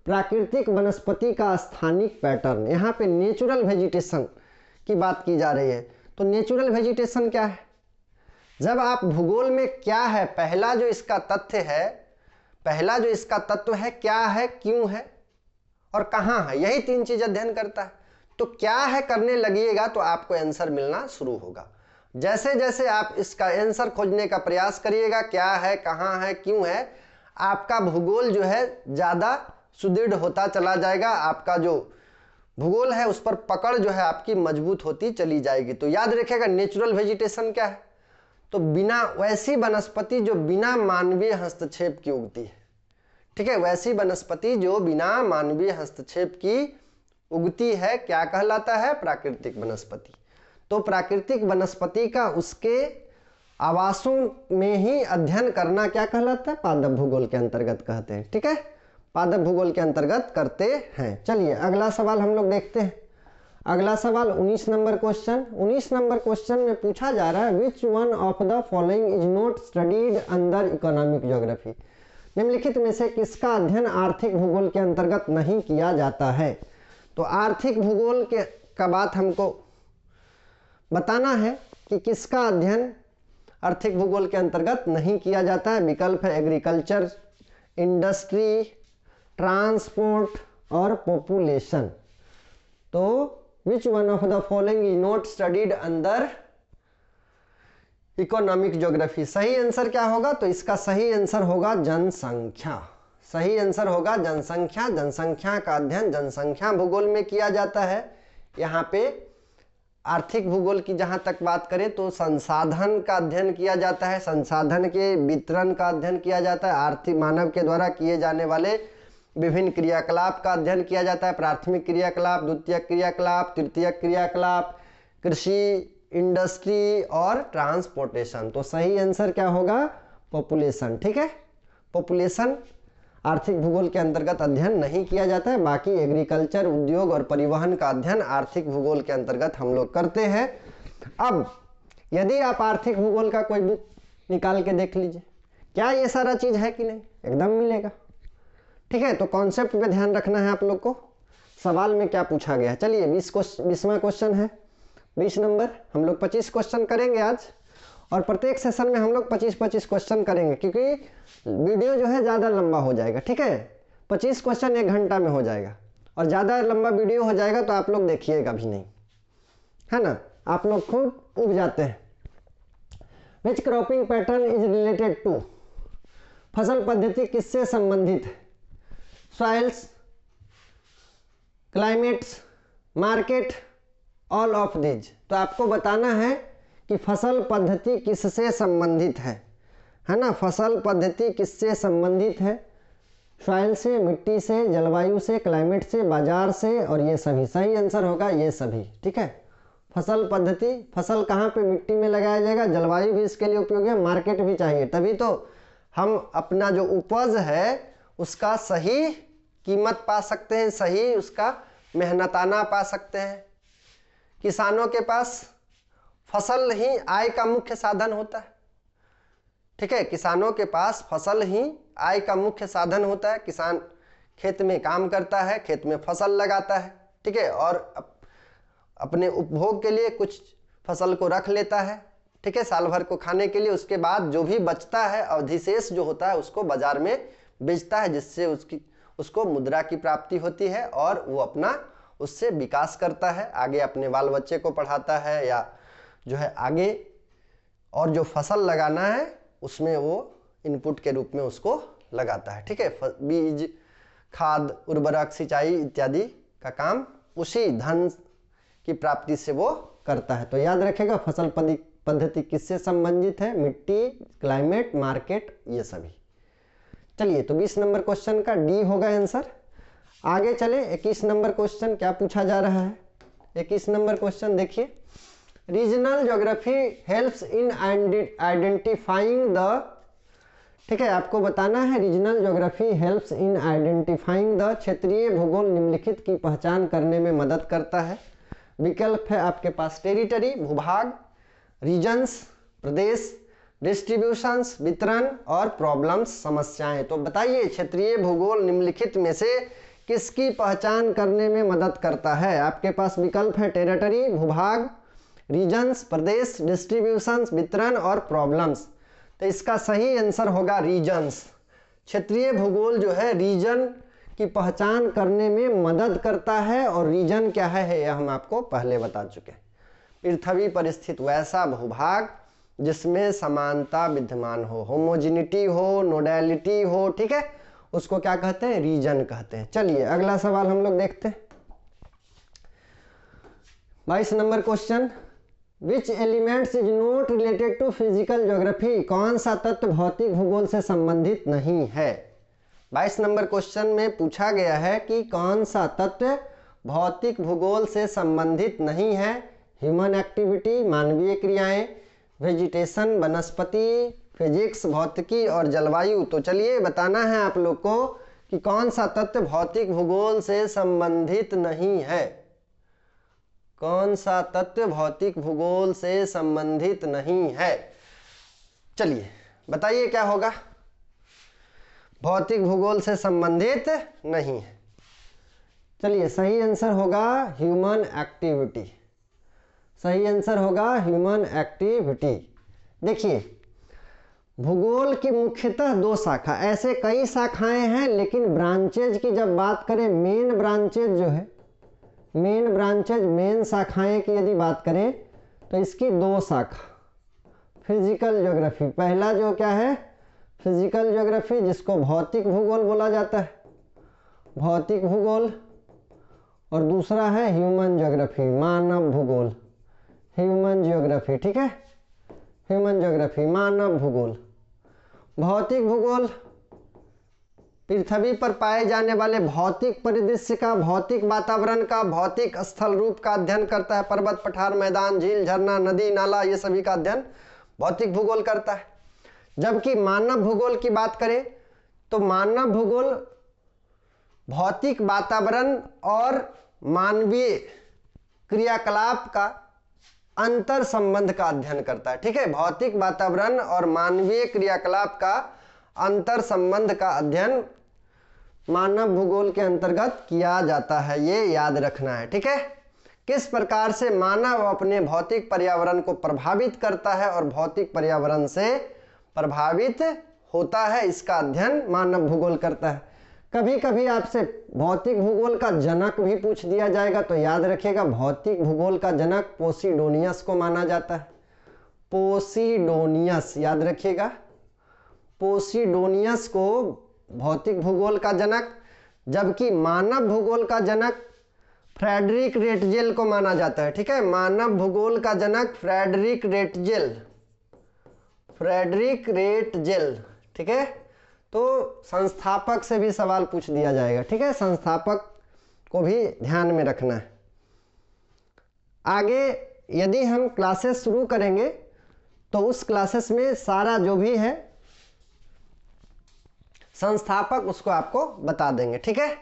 प्राकृतिक वनस्पति का स्थानिक पैटर्न। यहाँ पे नेचुरल वेजिटेशन की बात की जा रही है। तो नेचुरल वेजिटेशन क्या है, जब आप भूगोल में क्या है, पहला जो इसका तत्व है क्या है, क्यों है और कहाँ है, यही तीन चीज अध्ययन करता है। तो क्या है करने लगिएगा तो आपको आंसर मिलना शुरू होगा। जैसे जैसे आप इसका आंसर खोजने का प्रयास करिएगा, क्या है, कहाँ है, क्यों है, आपका भूगोल जो है ज़्यादा सुदृढ़ होता चला जाएगा। आपका जो भूगोल है उस पर पकड़ जो है आपकी मजबूत होती चली जाएगी। तो याद रखिएगा नेचुरल वेजिटेशन क्या है, तो बिना, वैसी वनस्पति जो बिना मानवीय हस्तक्षेप की उगती है। ठीक है, वैसी वनस्पति जो बिना मानवीय हस्तक्षेप की उगती है क्या कहलाता है, प्राकृतिक वनस्पति। तो प्राकृतिक वनस्पति का उसके आवासों में ही अध्ययन करना क्या कहलाता है, पादप भूगोल के अंतर्गत कहते हैं। ठीक है, पादप भूगोल के अंतर्गत करते हैं। चलिए अगला सवाल हम लोग देखते हैं। अगला सवाल 19 नंबर क्वेश्चन। 19 नंबर क्वेश्चन में पूछा जा रहा है, which one of the following is not studied under economic geography, निम्नलिखित में से किसका अध्ययन आर्थिक भूगोल के अंतर्गत नहीं किया जाता है। तो आर्थिक भूगोल के का बात हमको बताना है कि किसका अध्ययन आर्थिक भूगोल के अंतर्गत नहीं किया जाता है। विकल्प है एग्रीकल्चर, इंडस्ट्री, ट्रांसपोर्ट और पॉपुलेशन। तो विच one of the following is not studied under economic geography? सही आंसर क्या होगा? तो इसका सही आंसर होगा जनसंख्या। सही आंसर होगा जनसंख्या। जनसंख्या का अध्ययन जनसंख्या भूगोल में किया जाता है। यहाँ पे आर्थिक भूगोल की जहाँ तक बात करें तो संसाधन का अध्ययन किया जाता है, संसाधन के वितरण का अध्ययन किया जाता है, आर्थिक मानव के द्वारा किए जाने वाले विभिन्न क्रियाकलाप का अध्ययन किया जाता है, प्राथमिक क्रियाकलाप, द्वितीयक क्रियाकलाप, तृतीयक क्रियाकलाप, कृषि, इंडस्ट्री और ट्रांसपोर्टेशन। तो सही आंसर क्या होगा? पॉपुलेशन। ठीक है, पॉपुलेशन आर्थिक भूगोल के अंतर्गत अध्ययन नहीं किया जाता है। बाकी एग्रीकल्चर, उद्योग और परिवहन का अध्ययन आर्थिक भूगोल के अंतर्गत हम लोग करते हैं। अब यदि आप आर्थिक भूगोल का कोई बुक निकाल के देख लीजिए, क्या ये सारा चीज है कि नहीं? एकदम मिलेगा। ठीक है, तो कॉन्सेप्ट पे ध्यान रखना है आप लोग को। सवाल में क्या पूछा गया है? चलिए 20वां क्वेश्चन है, 20 नंबर। हम लोग 25 क्वेश्चन करेंगे आज, और प्रत्येक सेशन में हम लोग 25-25 क्वेश्चन करेंगे, क्योंकि वीडियो जो है ज़्यादा लंबा हो जाएगा। ठीक है, 25 क्वेश्चन 1 घंटा में हो जाएगा, और ज़्यादा लंबा वीडियो हो जाएगा तो आप लोग देखिएगा भी नहीं, है ना? आप लोग खूब उब जाते हैं। Which cropping pattern is related to? फसल पद्धति किससे संबंधित है? Soils, climates, market, all of these. तो आपको बताना है कि फसल पद्धति किससे संबंधित है ना? फसल पद्धति किससे संबंधित है? सॉइल से, मिट्टी से, जलवायु से, क्लाइमेट से, बाजार से, और ये सभी। सही आंसर होगा ये सभी। ठीक है, फसल पद्धति, फसल कहाँ पे मिट्टी में लगाया जाएगा, जलवायु भी इसके लिए उपयोगी है, मार्केट भी चाहिए, तभी तो हम अपना जो उपज है उसका सही कीमत पा सकते हैं, सही उसका मेहनताना पा सकते हैं। किसानों के पास फसल ही आय का मुख्य साधन होता है। ठीक है, किसानों के पास फसल ही आय का मुख्य साधन होता है। किसान खेत में काम करता है, खेत में फसल लगाता है। ठीक है, और अपने उपभोग के लिए कुछ फसल को रख लेता है। ठीक है, साल भर को खाने के लिए। उसके बाद जो भी बचता है, अधिशेष जो होता है, उसको बाजार में बेचता है, जिससे उसको मुद्रा की प्राप्ति होती है, और वो अपना उससे विकास करता है, आगे अपने बाल बच्चे को पढ़ाता है, या जो है आगे और जो फसल लगाना है उसमें वो इनपुट के रूप में उसको लगाता है। ठीक है, बीज, खाद, उर्वरक, सिंचाई इत्यादि का काम उसी धन की प्राप्ति से वो करता है। तो याद रखेगा, फसल पद्धति किससे संबंधित है? मिट्टी, क्लाइमेट, मार्केट, ये सभी। चलिए, तो 20 नंबर क्वेश्चन का डी होगा आंसर। आगे चले, 21 नंबर क्वेश्चन क्या पूछा जा रहा है? 21 नंबर क्वेश्चन देखिए, regional geography helps in identifying the. ठीक है, आपको बताना है regional geography helps in identifying the. क्षेत्रीय भूगोल निम्नलिखित की पहचान करने में मदद करता है। विकल्प है आपके पास टेरिटरी, भूभाग, रीजन्स, प्रदेश, डिस्ट्रीब्यूशंस, वितरण, और प्रॉब्लम्स, समस्याएं। तो बताइए, क्षेत्रीय भूगोल निम्नलिखित में से किसकी पहचान करने में मदद करता है? आपके पास विकल्प है टेरिटरी, भूभाग, रीजन्स, प्रदेश, डिस्ट्रीब्यूशंस, वितरण और प्रॉब्लम्स। तो इसका सही आंसर होगा रीजन्स। क्षेत्रीय भूगोल जो है रीजन की पहचान करने में मदद करता है। और रीजन क्या है यह हम आपको पहले बता चुके हैं। पृथ्वी पर स्थित वैसा भूभाग जिसमें समानता विद्यमान हो, होमोजिनिटी हो, नोडैलिटी हो, ठीक है, उसको क्या कहते हैं? रीजन कहते हैं। चलिए अगला सवाल हम लोग देखते हैं। 22 number question, which elements is not related to physical geography? कौन सा तत्व भौतिक भूगोल से संबंधित नहीं है? 22 नंबर क्वेश्चन में पूछा गया है कि कौन सा तत्व भौतिक भूगोल से संबंधित नहीं है। ह्यूमन एक्टिविटी, मानवीय क्रियाएं, वेजिटेशन, वनस्पति, फिजिक्स, भौतिकी और जलवायु। तो चलिए बताना है आप लोग को कि कौन सा तत्व भौतिक भूगोल से संबंधित नहीं है। कौन सा तत्व भौतिक भूगोल से संबंधित नहीं है? चलिए बताइए क्या होगा? भौतिक भूगोल से संबंधित नहीं है। चलिए सही आंसर होगा ह्यूमन एक्टिविटी। सही आंसर होगा ह्यूमन एक्टिविटी। देखिए भूगोल की मुख्यतः दो शाखा, ऐसे कई शाखाएं हैं लेकिन ब्रांचेज की जब बात करें, मेन ब्रांचेज जो है, मेन ब्रांचेज, मेन शाखाएं की यदि बात करें तो इसकी दो शाखा, फिजिकल ज्योग्राफी, पहला जो क्या है फिजिकल ज्योग्राफी जिसको भौतिक भूगोल बोला जाता है, भौतिक भूगोल, और दूसरा है ह्यूमन ज्योग्राफी, मानव भूगोल, ह्यूमन ज्योग्राफी, ठीक है, ह्यूमन ज्योग्राफी, मानव भूगोल। भौतिक भूगोल पृथ्वी पर पाए जाने वाले भौतिक परिदृश्य का, भौतिक वातावरण का, भौतिक स्थल रूप का अध्ययन करता है, पर्वत, पठार, मैदान, झील, झरना, नदी, नाला, ये सभी का अध्ययन भौतिक भूगोल करता है। जबकि मानव भूगोल की बात करें तो मानव भूगोल भौतिक वातावरण और मानवीय क्रियाकलाप का अंतर संबंध का अध्ययन करता है, ठीक है, भौतिक वातावरण और मानवीय क्रियाकलाप का अंतर संबंध का अध्ययन मानव भूगोल के अंतर्गत किया जाता है, ये याद रखना है, ठीक है। किस प्रकार से मानव अपने भौतिक पर्यावरण को प्रभावित करता है और भौतिक पर्यावरण से प्रभावित होता है, इसका अध्ययन मानव भूगोल करता है। कभी कभी आपसे भौतिक भूगोल का जनक भी पूछ दिया जाएगा, तो याद रखिएगा भौतिक भूगोल का जनक पोसिडोनियस को माना जाता है, पोसिडोनियस, याद रखिएगा, पोसिडोनियस को भौतिक भूगोल का जनक। जबकि मानव भूगोल का जनक फ्रेडरिक रेटजेल को माना जाता है, ठीक है, मानव भूगोल का जनक फ्रेडरिक रेटजेल, फ्रेडरिक रेटजेल, ठीक है। तो संस्थापक से भी सवाल पूछ दिया जाएगा, ठीक है, संस्थापक को भी ध्यान में रखना है। आगे यदि हम क्लासेस शुरू करेंगे तो उस क्लासेस में सारा जो भी है संस्थापक उसको आपको बता देंगे, ठीक है।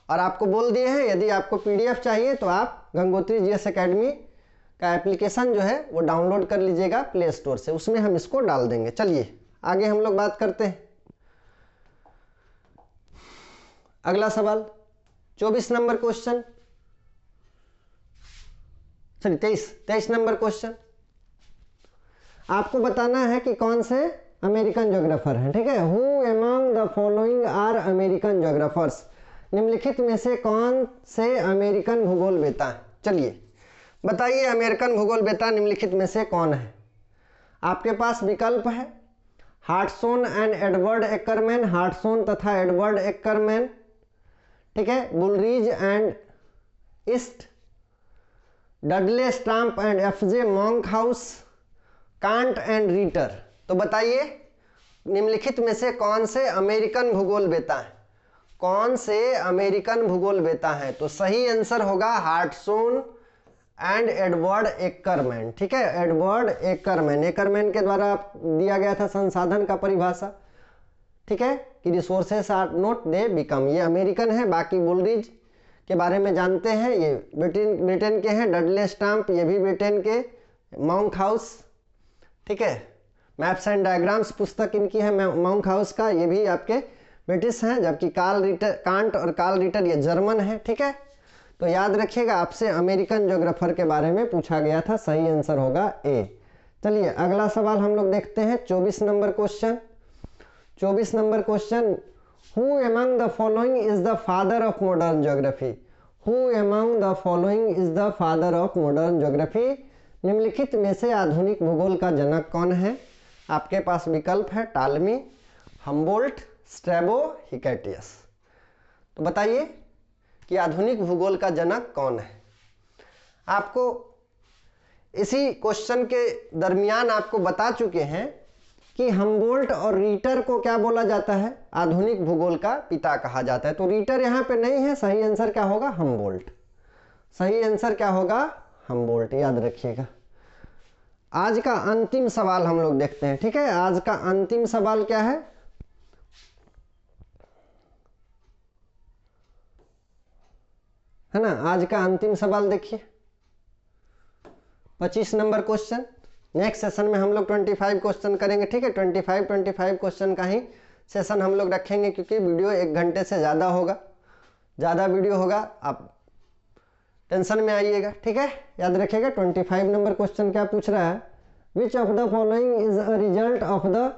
और आपको बोल दिए हैं यदि आपको पीडीएफ चाहिए तो आप गंगोत्री जीएस एकेडमी का एप्लीकेशन जो है वो डाउनलोड कर लीजिएगा प्ले स्टोर से, उसमें हम इसको डाल देंगे। चलिए आगे हम लोग बात करते हैं। अगला सवाल 24 number question, sorry 23 number question. आपको बताना है कि कौन से अमेरिकन ज्योग्राफर हैं, ठीक है। Who among the following are American geographers, निम्नलिखित में से कौन से अमेरिकन भूगोलवेता हैं। चलिए बताइए अमेरिकन भूगोलवेता निम्नलिखित में से कौन है। आपके पास विकल्प है हार्टसोन एंड एडवर्ड एक्करमैन, हार्टसोन तथा एडवर्ड एक्करमैन, ठीक है, बुलरीज and East, Dudley Stamp and F J Monkhouse, Kant and Ritter. तो बताइए निम्नलिखित में से कौन से अमेरिकन भूगोलवेता हैं, कौन से अमेरिकन भूगोलवेता हैं। तो सही आंसर होगा हार्टसोन एंड एडवर्ड एक्करमैन, ठीक है, एडवर्ड एक्करमैन। एक्करमैन के द्वारा दिया गया था संसाधन का परिभाषा, ठीक है, कि resources are not they become, ये अमेरिकन है। बाकी बुलरीज के बारे में जानते हैं, ये ब्रिटेन के हैं, डडले स्टाम्प ये भी ब्रिटेन के, मॉन्कहाउस, ठीक है, मैप्स एंड डायग्राम्स पुस्तक इनकी है मॉन्कहाउस का, ये भी आपके ब्रिटिश हैं। जबकि कांट और कार्ल रिटर ये जर्मन है, ठीक है। तो याद रखिएगा आपसे अमेरिकन ज्योग्राफर के बारे में पूछा गया था, सही आंसर होगा ए। चलिए अगला सवाल हम लोग देखते हैं 24 number question. 24 number question, who among the following is the father of modern geography, who among the following is the father of modern geography, निम्नलिखित में से आधुनिक भूगोल का जनक कौन है। आपके पास विकल्प है टालमी, हम्बोल्ट, स्ट्रैबो, हिकेटियस। तो बताइए कि आधुनिक भूगोल का जनक कौन है। आपको इसी क्वेश्चन के दरमियान आपको बता चुके हैं कि हम्बोल्ट और रीटर को क्या बोला जाता है, आधुनिक भूगोल का पिता कहा जाता है। तो रीटर यहाँ पे नहीं है, सही आंसर क्या होगा हम्बोल्ट, सही आंसर क्या होगा हम्बोल्ट, याद रखिएगा। आज का अंतिम सवाल हम लोग देखते हैं, ठीक है। आज का अंतिम सवाल क्या है, ना, आज का अंतिम सवाल देखिए 25 नंबर क्वेश्चन। नेक्स्ट सेशन में हम लोग 25 क्वेश्चन करेंगे, ठीक है। 25 क्वेश्चन का ही सेशन हम लोग रखेंगे, क्योंकि वीडियो 1 घंटे से ज़्यादा होगा, ज़्यादा वीडियो होगा, आप टेंशन में आइएगा, ठीक है। याद रखिएगा 25 नंबर क्वेश्चन क्या पूछ रहा है, which of the following is a result of the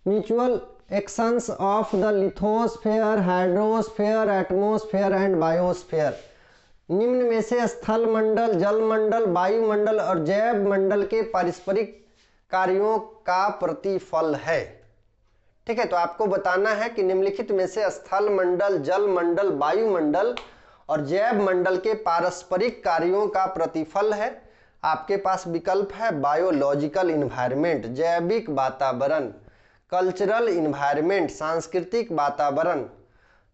mutual actions of the lithosphere, hydrosphere, atmosphere and biosphere. निम्न में से स्थल मंडल, जल मंडल, वायुमंडल और जैव मंडल के पारस्परिक कार्यों का प्रतिफल है। ठीक है, तो आपको बताना है कि निम्नलिखित में से स्थल मंडल, जल मंडल, वायुमंडल और जैव मंडल के पारस्परिक कार्यों का प्रतिफल है। आपके पास विकल्प है बायोलॉजिकल इन्वायरमेंट, जैविक वातावरण, कल्चरल इन्वायरमेंट, सांस्कृतिक वातावरण,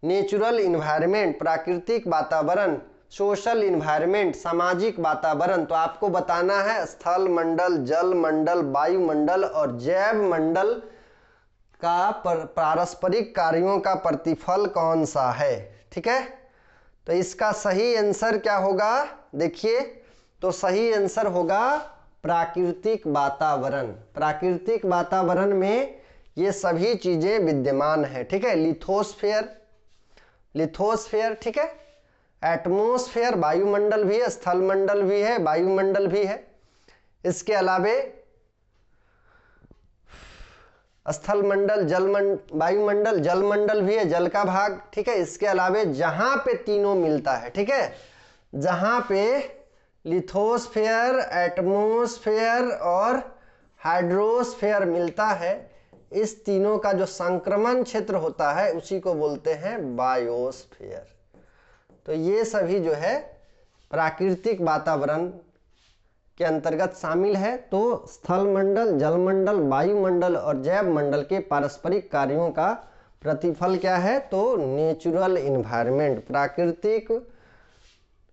नेचुरल इन्वायरमेंट, प्राकृतिक वातावरण, सोशल इन्वायरमेंट, सामाजिक वातावरण। तो आपको बताना है स्थल मंडल, जल मंडल, वायुमंडल और जैव मंडल का पारस्परिक कार्यों का प्रतिफल कौन सा है। ठीक है, तो इसका सही आंसर क्या होगा, देखिए, तो सही आंसर होगा प्राकृतिक वातावरण। प्राकृतिक वातावरण में ये सभी चीजें विद्यमान है। ठीक है, लिथोस्फेयर, ठीक है, एटमॉस्फेयर, वायुमंडल भी है, स्थल मंडल भी है, वायुमंडल भी है। इसके अलावे स्थल मंडल, वायुमंडल, जल मंडल भी है, जल का भाग। ठीक है, इसके अलावे जहां पे तीनों मिलता है, ठीक है, जहां पे लिथोस्फेयर, एटमॉस्फेयर और हाइड्रोस्फेयर मिलता है, इस तीनों का जो संक्रमण क्षेत्र होता है उसी को बोलते हैं बायोस्फीयर। तो ये सभी जो है प्राकृतिक वातावरण के अंतर्गत शामिल है। तो स्थल मंडल, जल मंडल, वायुमंडल और जैव मंडल के पारस्परिक कार्यों का प्रतिफल क्या है, तो नेचुरल इन्वायरमेंट, प्राकृतिक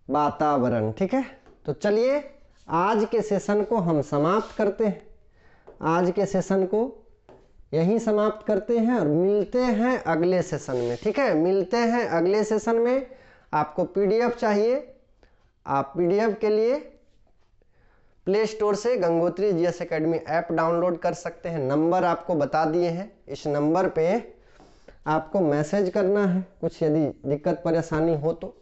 वातावरण। ठीक है, तो चलिए आज के सेशन को हम समाप्त करते हैं। आज के सेशन को यहीं समाप्त करते हैं और मिलते हैं अगले सेशन में। ठीक है, मिलते हैं अगले सेशन में। आपको पीडीएफ चाहिए, आप पीडीएफ के लिए प्ले स्टोर से Gangotri GS academy app download कर सकते हैं। नंबर आपको बता दिए हैं, इस नंबर पे आपको मैसेज करना है। कुछ यदि दिक्कत परेशानी हो तो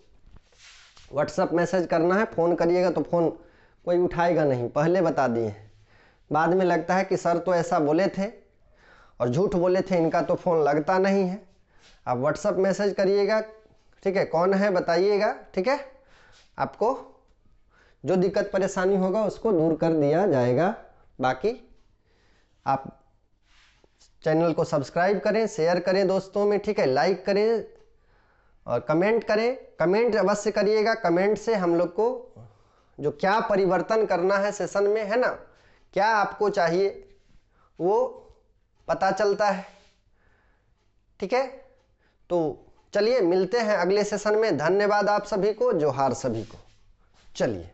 व्हाट्सएप मैसेज करना है। फ़ोन करिएगा तो फ़ोन कोई उठाएगा नहीं, पहले बता दिए हैं। बाद में लगता है कि सर तो ऐसा बोले थे और झूठ बोले थे, इनका तो फ़ोन लगता नहीं है। आप व्हाट्सएप मैसेज करिएगा, ठीक है, कौन है बताइएगा। ठीक है, आपको जो दिक्कत परेशानी होगा उसको दूर कर दिया जाएगा। बाकी आप चैनल को सब्सक्राइब करें, शेयर करें दोस्तों में, ठीक है, लाइक करें और कमेंट करें। कमेंट अवश्य करिएगा, कमेंट से हम लोग को जो क्या परिवर्तन करना है सेशन में, है ना, क्या आपको चाहिए वो पता चलता है। ठीक है, तो चलिए मिलते हैं अगले सेशन में। धन्यवाद आप सभी को, जोहार सभी को। चलिए।